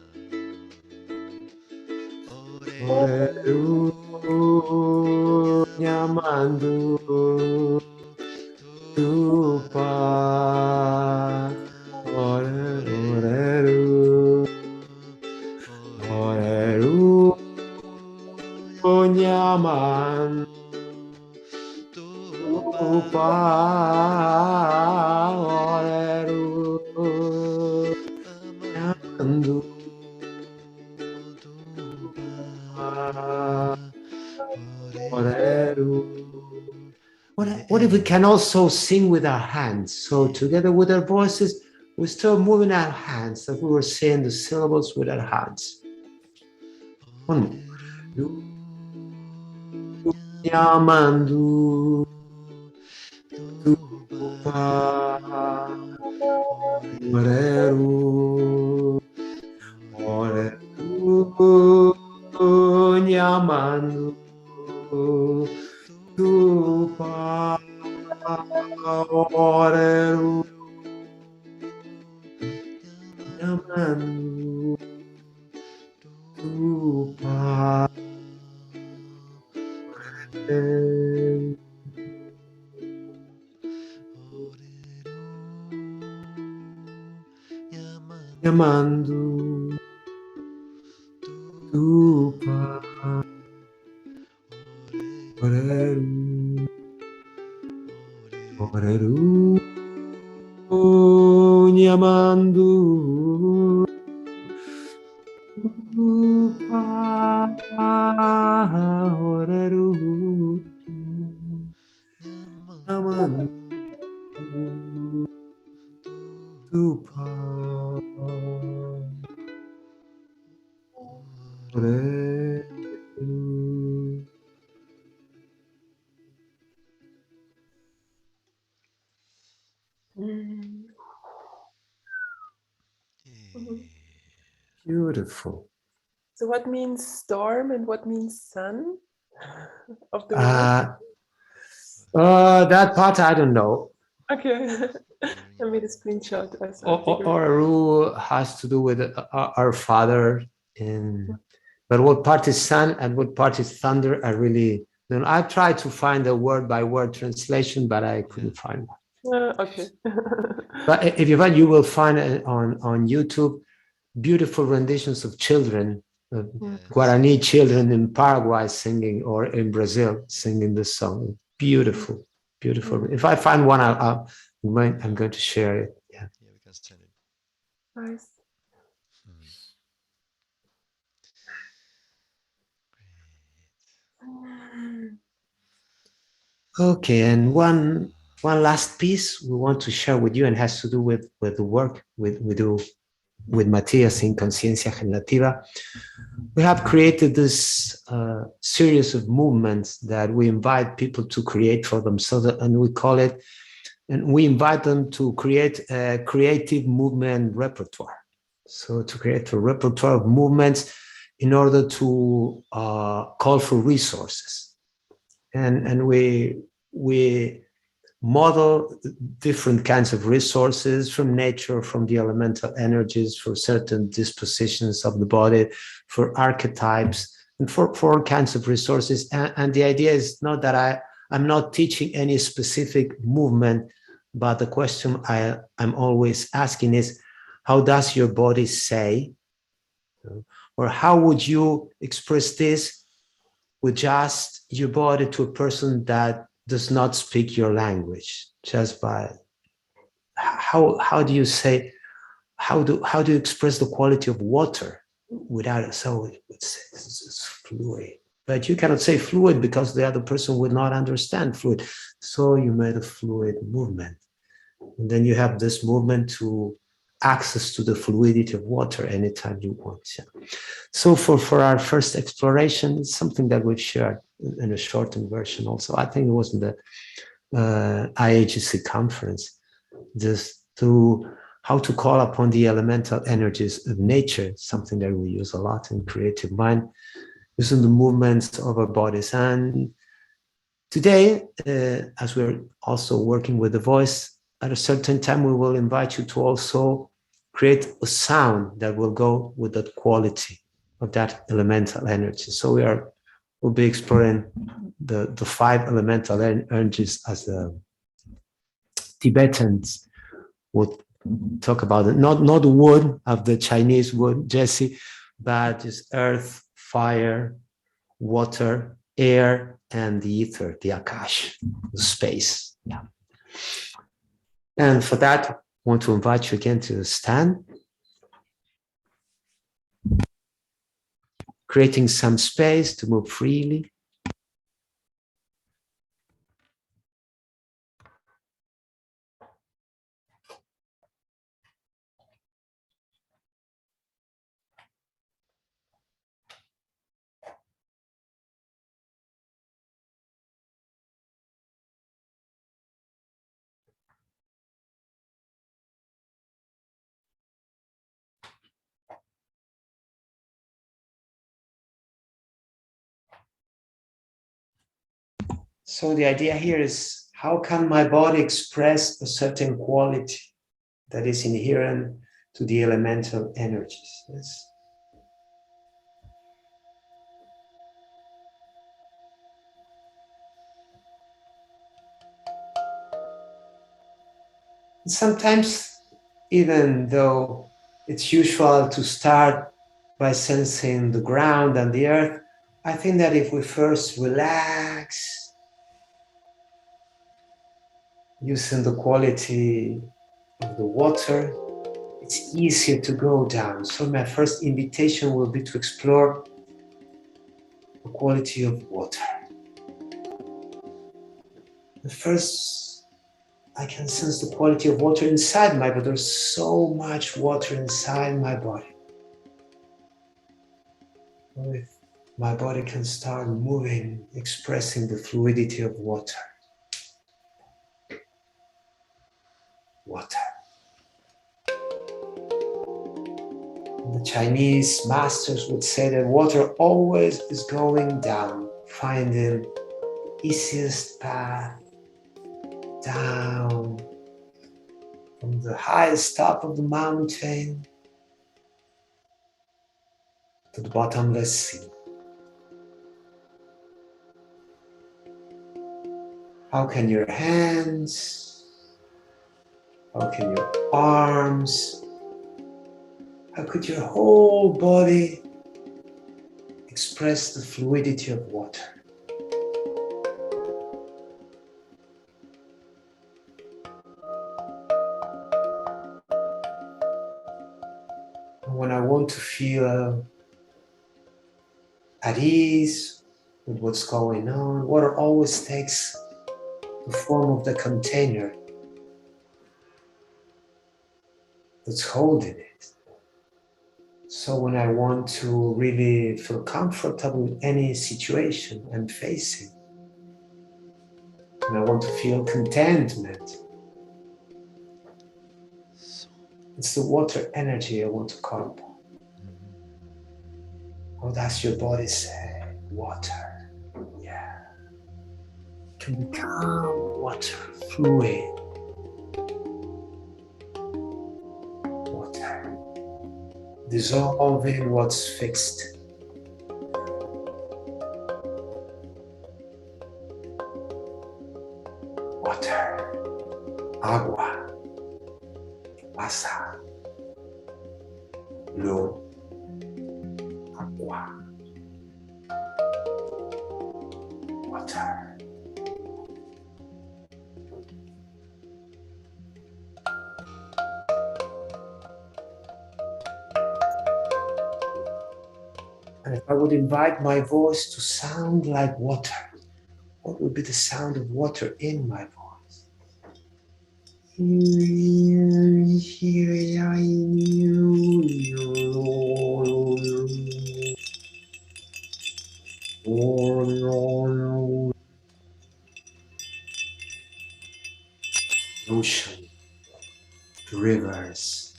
Oreru nyamandu tupa oreru oreru nyamandu tupa oreru nyamandu oreru. What if we can also sing with our hands? So together with our voices, we start moving our hands, like we were saying the syllables with our hands. One more. Yamandu tupa oreru oreru nyamandu tupa oreru nyamandu tupa oreru nyamandu tupa oreru oreru nyamandu tupa oreru nyamandu tupa oreru. Mm. Mhm. Beautiful. So what means storm and what means sun of the word? That part I don't know. Okay. I made a screenshot as a figure. Oreru has to do with our father, but what part is sun and what part is thunder, I really Then I tried to find a word-by-word translation, but I couldn't find one. Okay. But if you find, you will find it on YouTube, beautiful renditions of children, Yes. Guarani children in Paraguay singing, or in Brazil singing this song. Beautiful, beautiful. If I find one, I'm going to share it. Yeah. Yeah, we can send it. Nice. Hmm. Okay, and one last piece we want to share with you, and has to do with the work we do with Matthias in Conciencia Generativa. We have created this series of movements that we invite people to create for themselves, and we call it, and we invite them to create a creative movement repertoire. So to create a repertoire of movements in order to call for resources. And we model different kinds of resources from nature, from the elemental energies, for certain dispositions of the body, for archetypes, and for all kinds of resources. And the idea is not that I'm not teaching any specific movement, but the question I'm always asking is, how does your body say? Or how would you express this with just your body to a person that does not speak your language? Just by how do you say, how do you express the quality of water without it? So it's fluid, but you cannot say fluid because the other person would not understand fluid. So you made a fluid movement, and then you have this movement to access to the fluidity of water anytime you want. Yeah. So for our first exploration, it's something that we've shared in a shortened version also. I think it was in the IAGC conference, just to how to call upon the elemental energies of nature, something that we use a lot in Creative Mind, using the movements of our bodies. And today, as we're also working with the voice, at a certain time, we will invite you to also create a sound that will go with that quality of that elemental energy. So we'll be exploring the 5 elemental energies, as the Tibetans would talk about it. Not wood of the Chinese wood, Jesse, but just earth, fire, water, air, and the ether, the Akash, the space. Yeah. And for that, I want to invite you again to stand, creating some space to move freely. So the idea here is, how can my body express a certain quality that is inherent to the elemental energies? Yes. Sometimes, even though it's usual to start by sensing the ground and the earth, I think that if we first relax, using the quality of the water, it's easier to go down. So my first invitation will be to explore the quality of water. But first, I can sense the quality of water inside my body. There's so much water inside my body. If my body can start moving, expressing the fluidity of water. Water. The Chinese masters would say that water always is going down, finding the easiest path down from the highest top of the mountain to the bottomless sea. How can your hands, how can your arms, how could your whole body express the fluidity of water? When I want to feel at ease with what's going on, water always takes the form of the container that's holding it. So when I want to really feel comfortable with any situation I'm facing, and I want to feel contentment, it's the water energy I want to call upon. How does your body say? Water. Yeah. Can become water, fluid. Water. Dissolving what's fixed. Water. Agua. Pasa. L'eau. Agua. Water. And if I would invite my voice to sound like water, what would be the sound of water in my voice? Ocean, the rivers,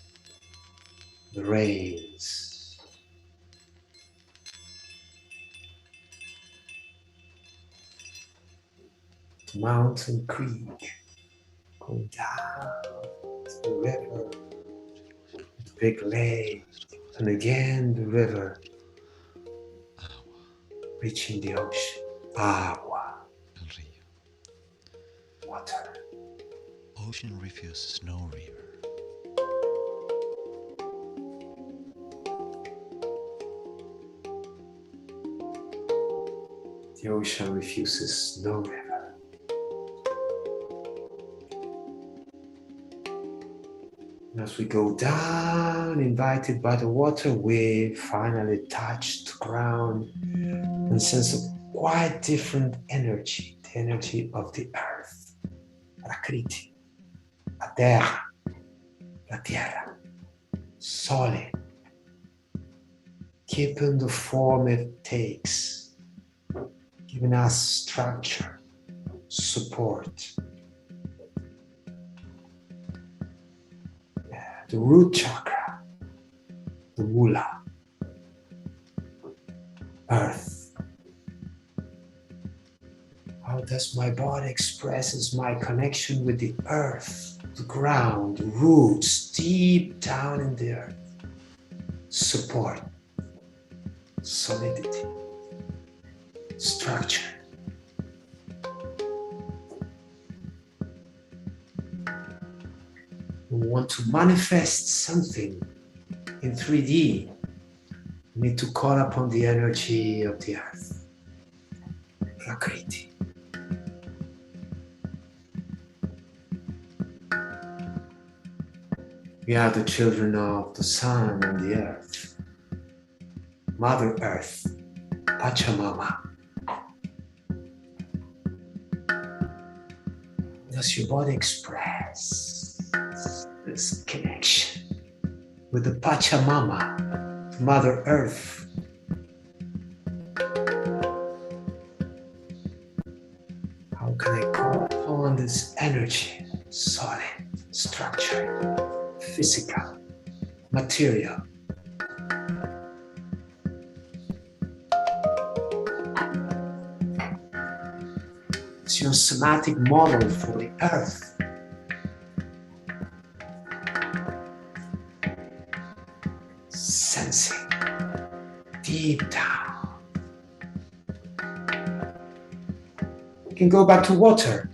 the rains, the mountain creek, going down to the river, the big lake, and again the river, reaching the ocean. Agua, El río. water. Ocean refuses no river. The ocean refuses no river. And as we go down, invited by the water, we finally touch the ground and sense a quite different energy, the energy of the earth, Prakriti, la tierra, solid, keeping the form it takes, giving us structure, support. The root chakra, the mula, earth. How does my body expresses my connection with the earth, the ground, the roots deep down in the earth? Support, solidity, structure. We want to manifest something in 3D. We need to call upon the energy of the earth, Prakriti. We are the children of the sun and the earth, Mother Earth, Pachamama. Does your body express this connection with the Pachamama, Mother Earth? How can I call upon this energy, solid, structured, physical, material? It's your somatic model for the earth. Sensing deep down. We can go back to water.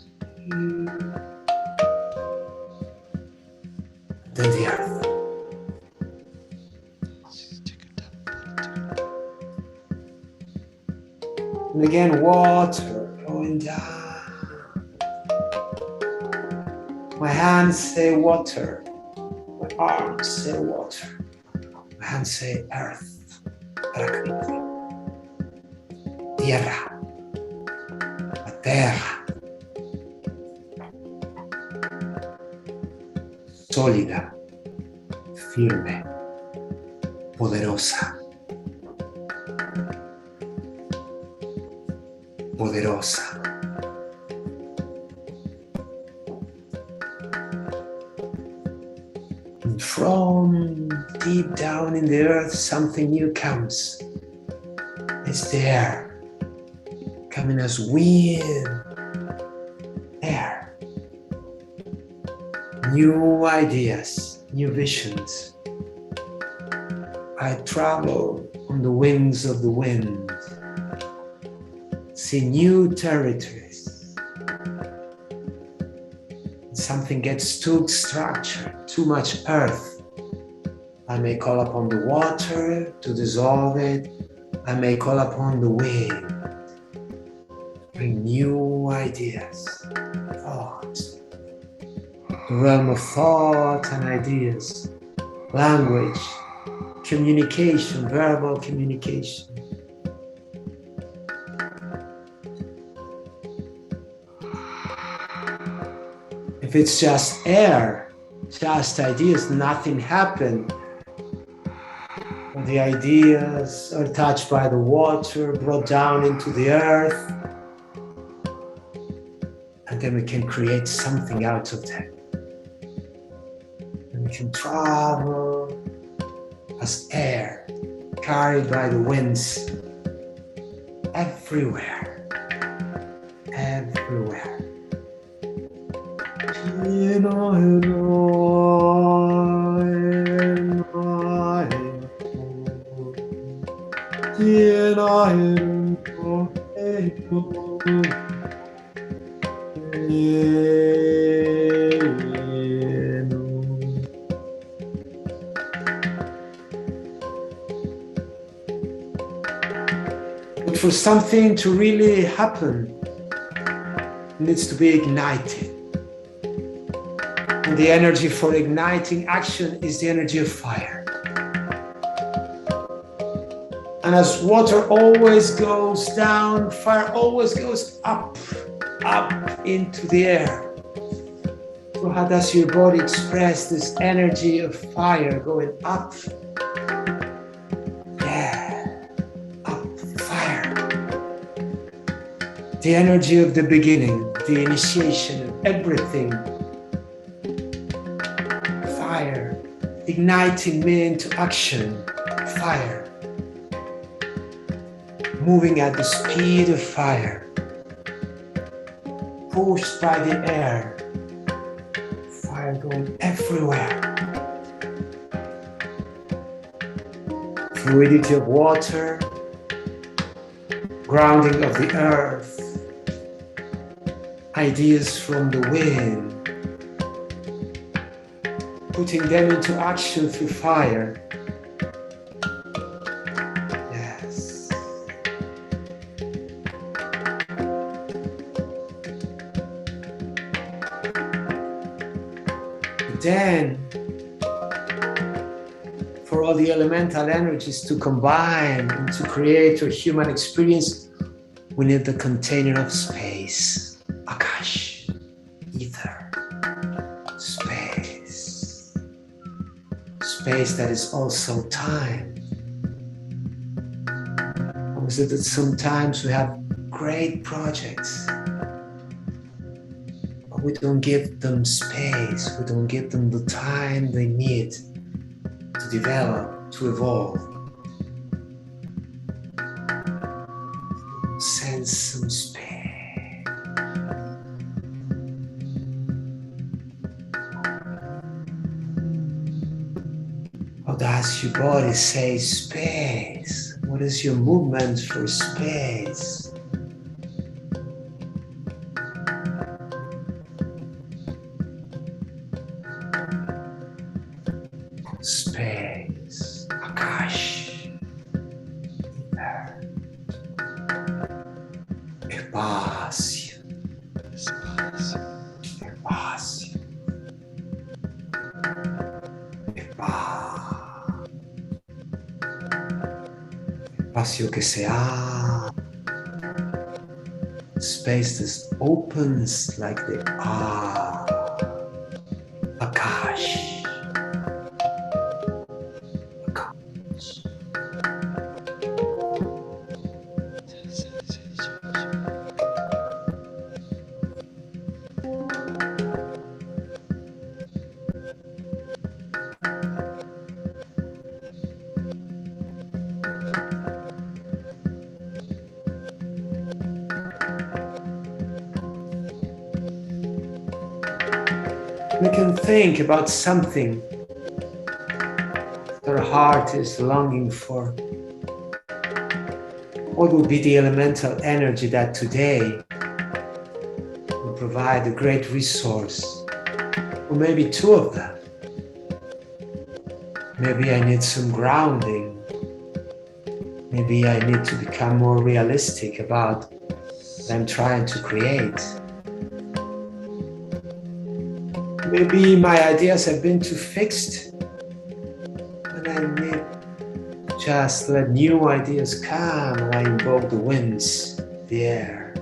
than the earth. And again, water going down. My hands say water. My arms say water. My hands say earth. Prakriti. Tierra. La terra. Sólida. Firme. Poderosa. Poderosa. And from deep down in the earth, something new comes. It's there, coming as wind, air. New ideas, new visions. I travel on the wings of the wind. See new territories. Something gets too structured, too much earth. I may call upon the water to dissolve it. I may call upon the wind. Bring new ideas, thoughts. The realm of thought and ideas, language, communication, verbal communication. If it's just air, just ideas, nothing happened. When the ideas are touched by the water, brought down into the earth, and then we can create something out of that. And we can travel as air, carried by the winds, everywhere, everywhere. But for something to really happen, it needs to be ignited. And the energy for igniting action is the energy of fire. And as water always goes down, fire always goes up, up into the air. So how does your body express this energy of fire going up? Yeah, up, fire. The energy of the beginning, the initiation of everything. Fire, igniting me into action, fire. Moving at the speed of fire, pushed by the air, fire going everywhere. Fluidity of water, grounding of the earth, ideas from the wind, putting them into action through fire. Then, for all the elemental energies to combine and to create a human experience, we need the container of space, Akash, ether, space. Space that is also time. Obviously, that sometimes we have great projects, we don't give them space, we don't give them the time they need to develop, to evolve. Send some space. How does your body say space? What is your movement for space? space, Akash, espacio, Espacio. espacio, espacio que se abre, space that opens like the Akash. We can think about something our heart is longing for. What would be the elemental energy that today will provide a great resource? Or maybe two of them. Maybe I need some grounding. Maybe I need to become more realistic about what I'm trying to create. Maybe my ideas have been too fixed and I need to just let new ideas come and I invoke the winds, the air.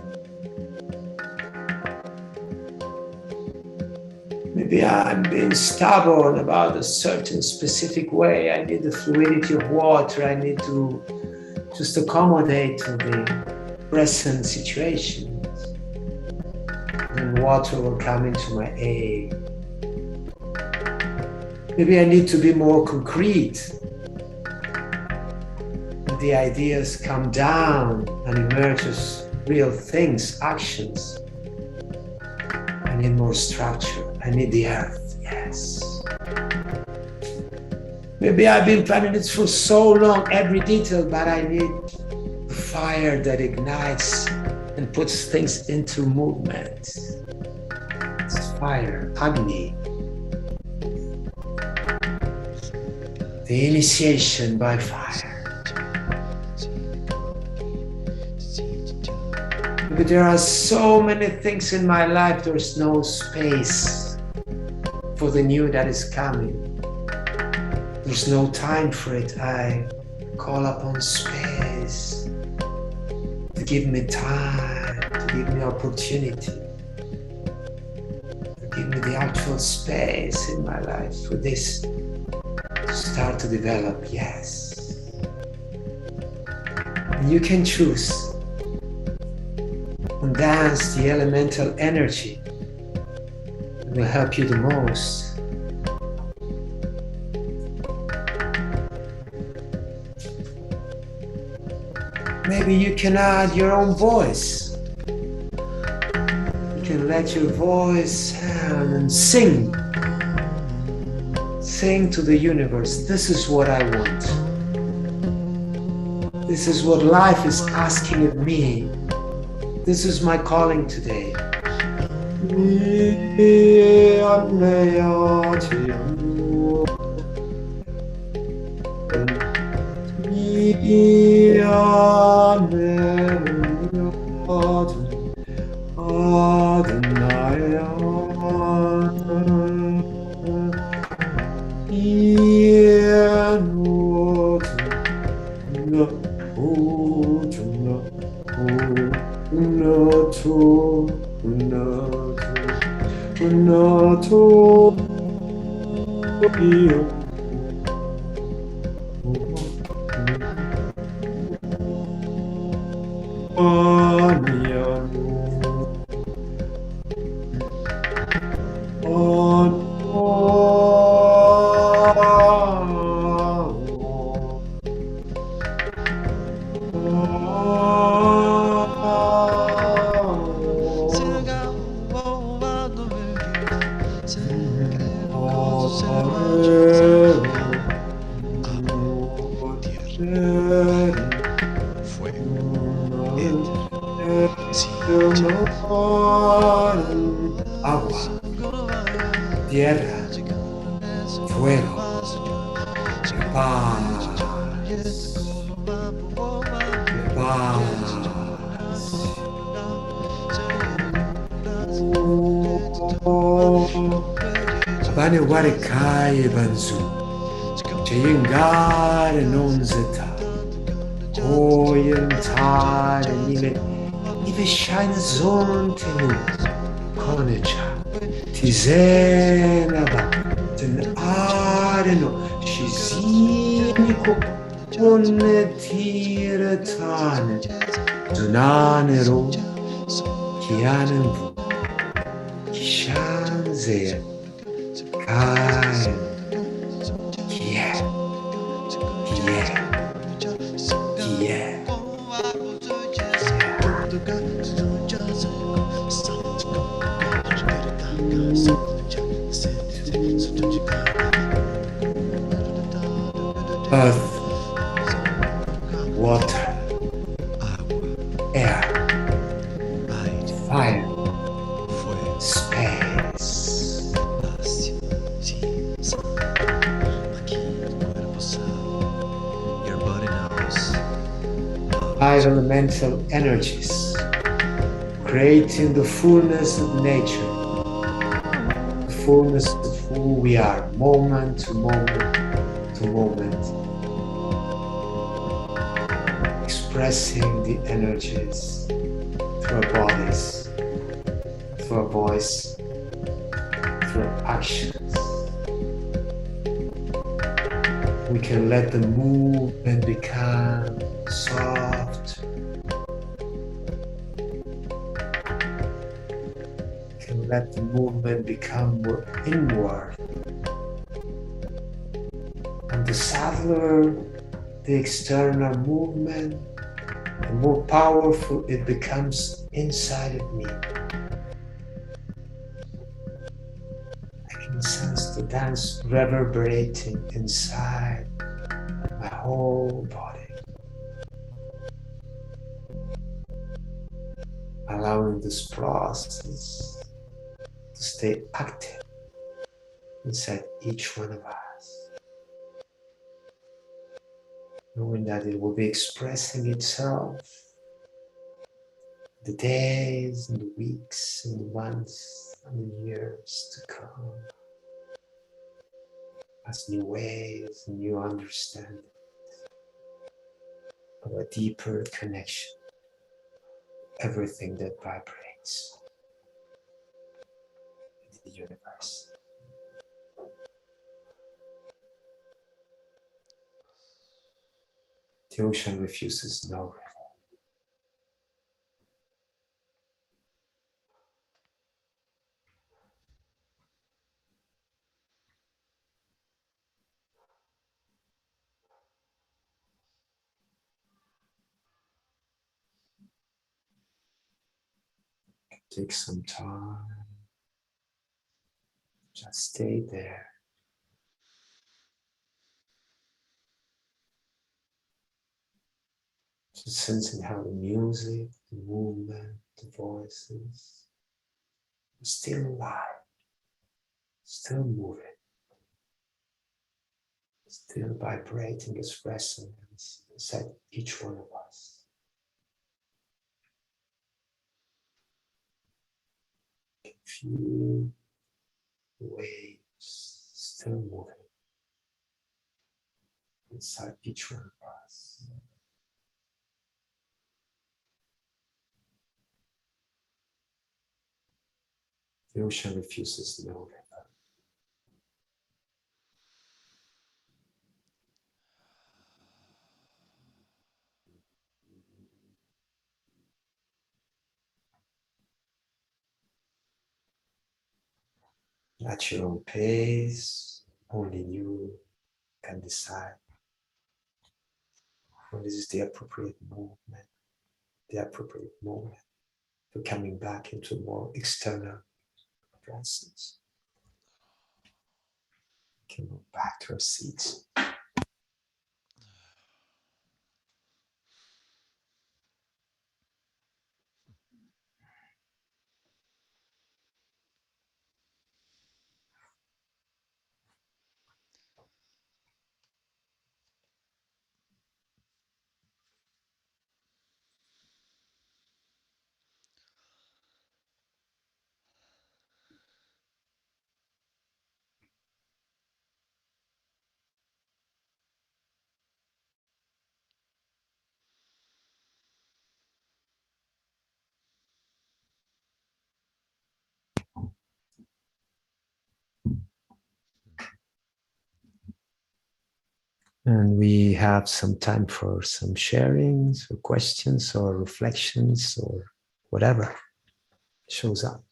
Maybe I'm being stubborn about a certain specific way. I need the fluidity of water. I need to just accommodate to the present situations. Then water will come into my aid. Maybe I need to be more concrete. The ideas come down and emerge as real things, actions. I need more structure. I need the earth, yes. Maybe I've been planning it for so long, every detail, but I need the fire that ignites and puts things into movement. It's fire, Agni. The initiation by fire. But there are so many things in my life, there's no space for the new that is coming. There's no time for it. I call upon space to give me time, to give me opportunity, to give me the actual space in my life for this to start to develop, yes. And you can choose and dance the elemental energy that will help you the most. Maybe you can add your own voice. You can let your voice sound and sing. Sing to the universe, this is what I want. This is what life is asking of me. This is my calling today. Agua, tierra, fuego, paz, paz. Abane ware kai banzu, chayengare non zeta, oyentare nive shine zontenu, konecha, tizenaba, ten areno, shiziniko, onetiretane, zunanero, kianenvu, kishanzeya, kaen, kie, kie, kie. Earth, water, air, fire, space. Your body knows. Five elemental energies, creating the fullness of nature, the fullness of who we are, moment to moment to moment, expressing the energies through our bodies, through our voice, through our actions. We can let the movement become soft. We can let the movement become more inward. And the subtler the external movement, the more powerful it becomes inside of me. I can sense the dance reverberating inside my whole body, allowing this process to stay active inside each one of us, knowing that it will be expressing itself the days and the weeks and the months and the years to come as new ways and new understanding of a deeper connection, everything that vibrates in the universe. The ocean refuses no river. Take some time, just stay there. Just sensing how the music, the movement, the voices are still alive, still moving, still vibrating its resonance inside each one of us. You can feel the waves still moving inside each one of us. The ocean refuses no river. At your own pace, only you can decide when this is the appropriate movement, the appropriate moment for coming back into more external presence. We can move back to our seats. And we have some time for some sharings or questions or reflections or whatever shows up.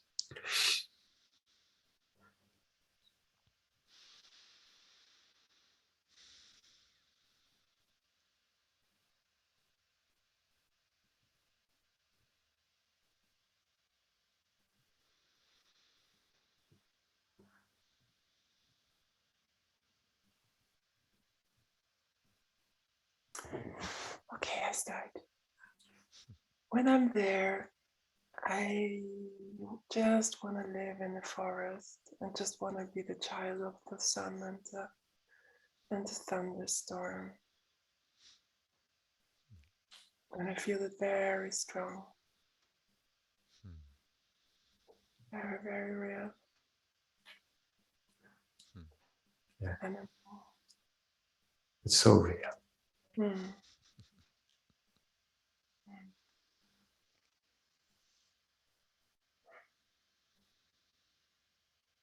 Okay, I start. When I'm there, I just want to live in the forest and just want to be the child of the sun and the thunderstorm. And I feel it very strong, very, very real. Yeah. And It's so real.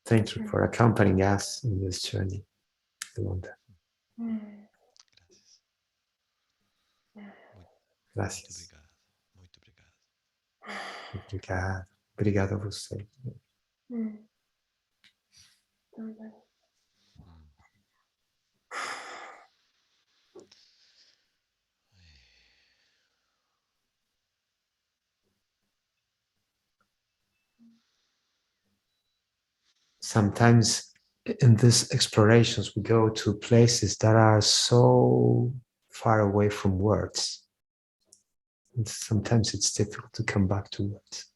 Thank you for accompanying us in this journey, Yolanda. Gracias. Muito obrigado. Obrigado. Obrigado a você. Sometimes in these explorations, we go to places that are so far away from words. And sometimes it's difficult to come back to words.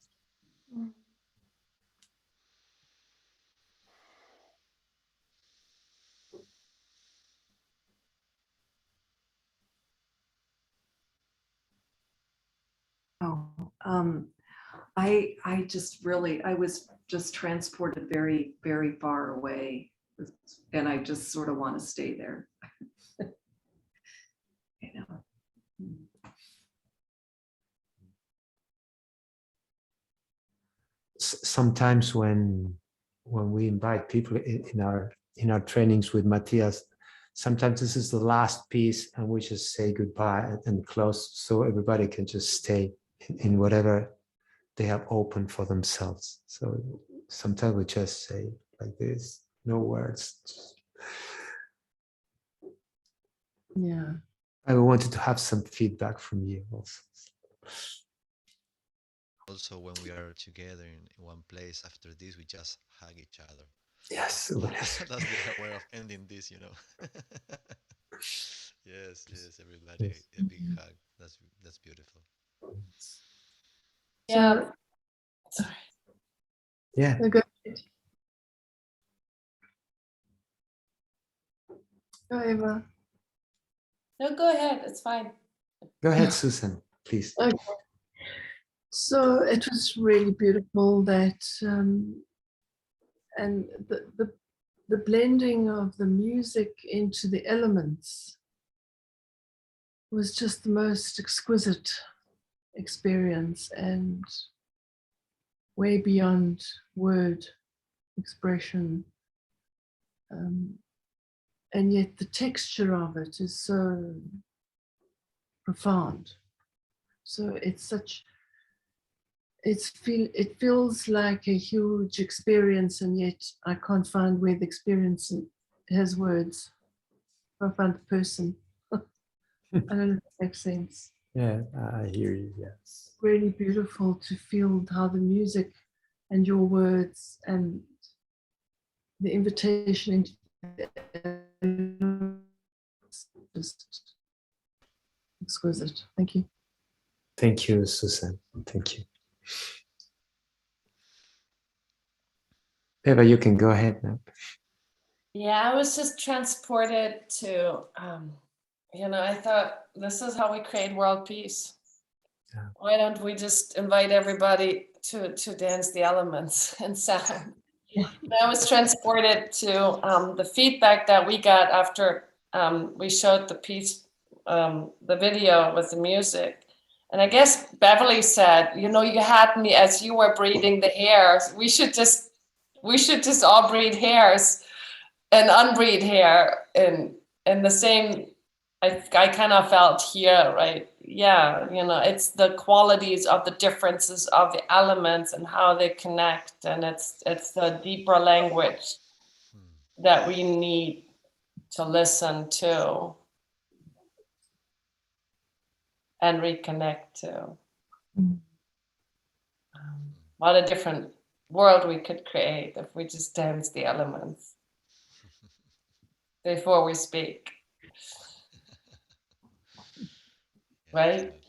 I just really, I was just transported very, very far away. And I just sort of want to stay there. You know. Sometimes when we invite people in our trainings with Matthias, sometimes this is the last piece and we just say goodbye and close so everybody can just stay in whatever they have open for themselves. So sometimes we just say like this, no words. Yeah. I wanted to have some feedback from you also. Also, when we are together in one place after this, we just hug each other. Yes. That's the way of ending this, you know. Yes, everybody, Yes. a big hug. That's beautiful. Yeah. Sorry. Yeah. Go Eva. No, go ahead. It's fine. Go ahead, Susan, please. Okay. So it was really beautiful that, and the blending of the music into the elements was just the most exquisite experience and way beyond word expression. And yet the texture of it is so profound. So it's such, it feels like a huge experience, and yet I can't find where the experience has words. I can't find the person. I don't know if that makes sense. Yeah, I hear you, yes. Really beautiful to feel how the music and your words and the invitation into just exquisite. Thank you. Thank you, Susan. Thank you. Eva, you can go ahead now. Yeah, I was just transported to, I thought this is how we create world peace. Yeah. Why don't we just invite everybody to dance the elements and sound? Yeah. I was transported to the feedback that we got after we showed the piece, the video with the music. And I guess Beverly said, you had me as you were breathing the hairs. We should just all breathe hairs and unbreathe hair in the same I kind of felt here, right? Yeah, you know, it's the qualities of the differences of the elements and how they connect, and it's the deeper language that we need to listen to and reconnect to. What a different world we could create if we just dance the elements before we speak. Right?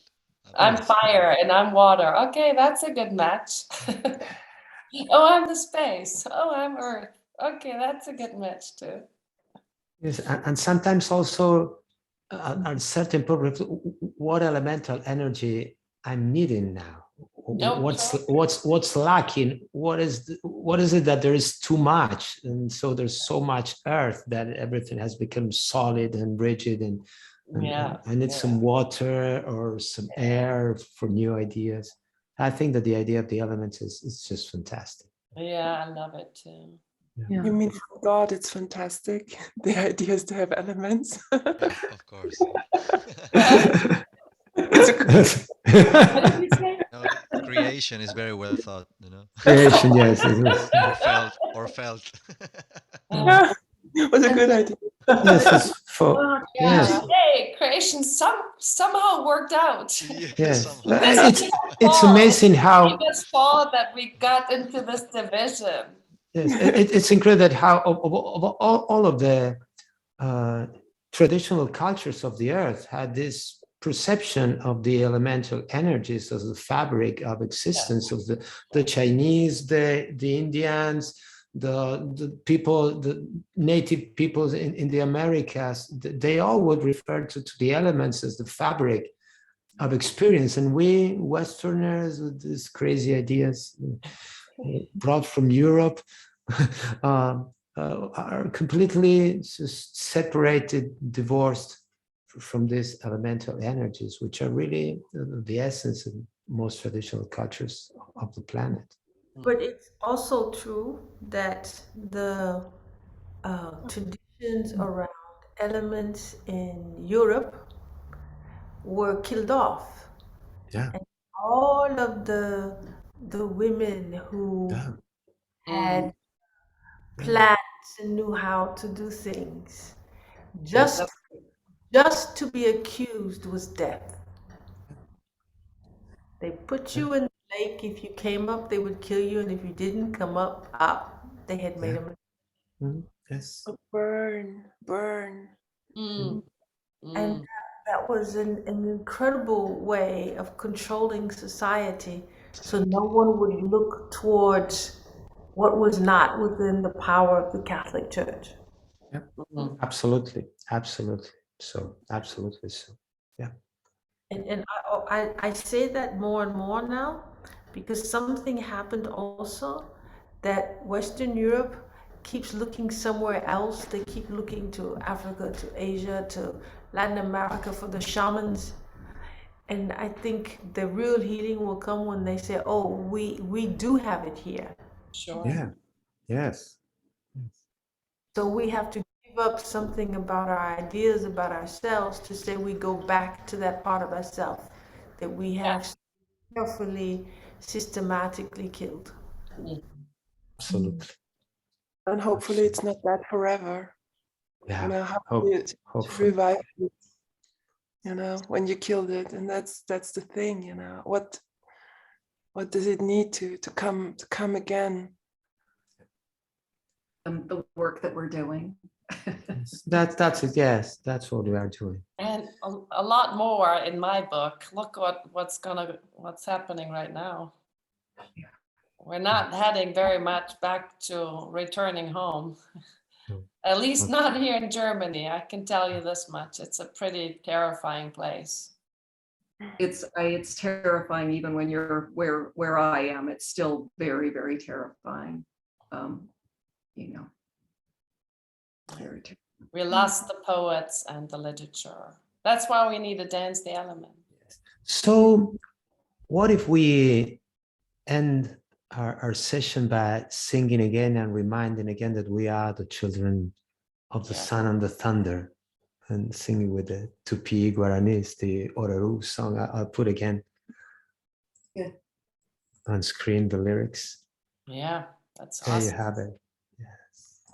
I'm fire and I'm water. Okay, that's a good match. Oh, I'm the space. Oh, I'm earth. Okay, that's a good match too. Yes, and sometimes also at certain point, what elemental energy I'm needing now. What's lacking? What is it that there is too much? And so there's so much earth that everything has become solid and rigid, and I need some water or some air for new ideas. I think that the idea of the elements is just fantastic. Yeah, I love it too. Yeah. You mean for God, it's fantastic. The idea is to have elements. Of course. What did you say? No, creation is very well thought, you know. Creation, yes. or felt. Yeah, it was a good idea. Yes, yes. Hey, creation somehow worked out. Yes, it's amazing how we just thought that we got into this division. Yes, it's incredible how of all of the traditional cultures of the earth had this perception of the elemental energies as the fabric of existence of the Chinese, the Indians, the people, the native peoples in the Americas. They all would refer to the elements as the fabric of experience, and we Westerners with these crazy ideas brought from Europe are completely just separated, divorced from these elemental energies, which are really the essence of most traditional cultures of the planet. But it's also true that the traditions around elements in Europe were killed off. Yeah. And all of the women who had plants and knew how to do things, just to be accused was death. They put you in the lake. If you came up, they would kill you, and if you didn't come up, they had made a mistake. Yes. Burn. And that was an incredible way of controlling society, so no one would look towards what was not within the power of the Catholic Church. Yep. Absolutely. So absolutely so. Yeah. And I say that more and more now, because something happened also that Western Europe keeps looking somewhere else. They keep looking to Africa, to Asia, to Latin America for the shamans. And I think the real healing will come when they say, oh, we do have it here. Sure. Yeah. Yes. So we have to give up something about our ideas about ourselves to say we go back to that part of ourselves that we have carefully, systematically killed. Absolutely. And hopefully it's not that forever. Yeah. You know, how to revive it, you know, when you killed it. And that's the thing, you know. What does it need to come again? The work that we're doing. That's it. Yes, that's what we are doing. And a lot more in my book. Look what's happening right now. We're not heading very much back to returning home. At least not here in Germany. I can tell you this much. It's a pretty terrifying place. It's terrifying even when you're where I am. It's still very, very terrifying. You know. Very terrifying. We lost the poets and the literature. That's why we need to dance the element. So what if we end our session by singing again and reminding again that we are the children of the sun and the thunder, and singing with the Tupi Guaranis, the Oraru song. I'll put again on screen the lyrics. Yeah, that's There you awesome. have it. Yes.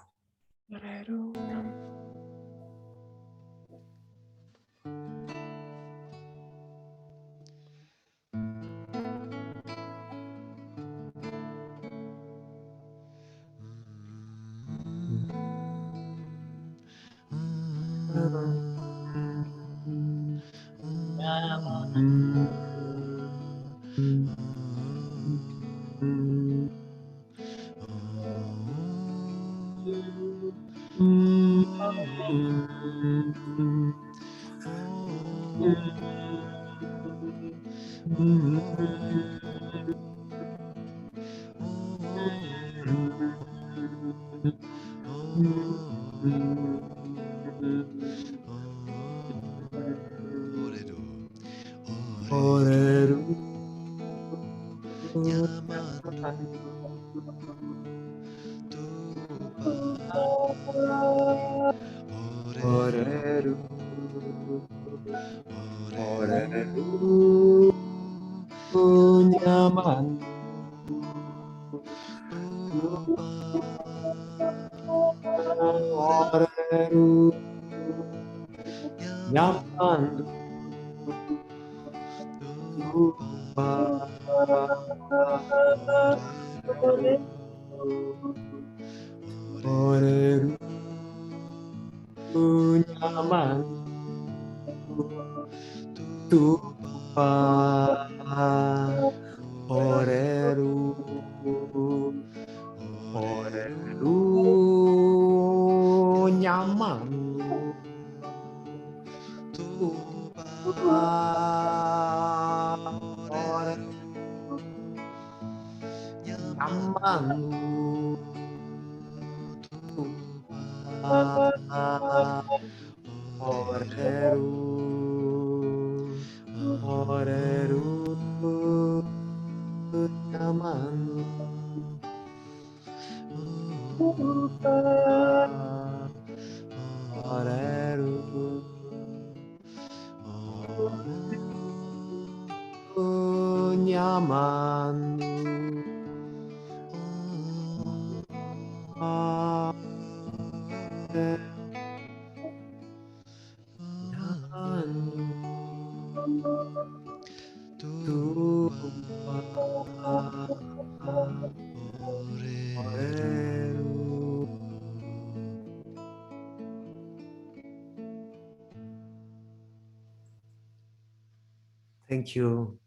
Thank you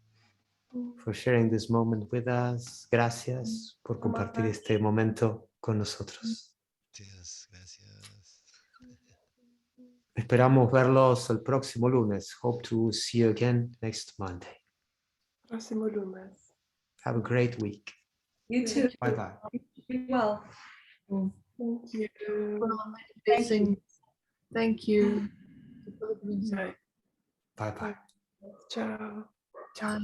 for sharing this moment with us. Gracias por compartir este momento con nosotros. Gracias, gracias. Esperamos verlos el próximo lunes. Hope to see you again next Monday. Próximo lunes. Have a great week. You too. Bye bye. Be well. Thank you. Thank you. Bye. Bye bye. Ciao. Ciao.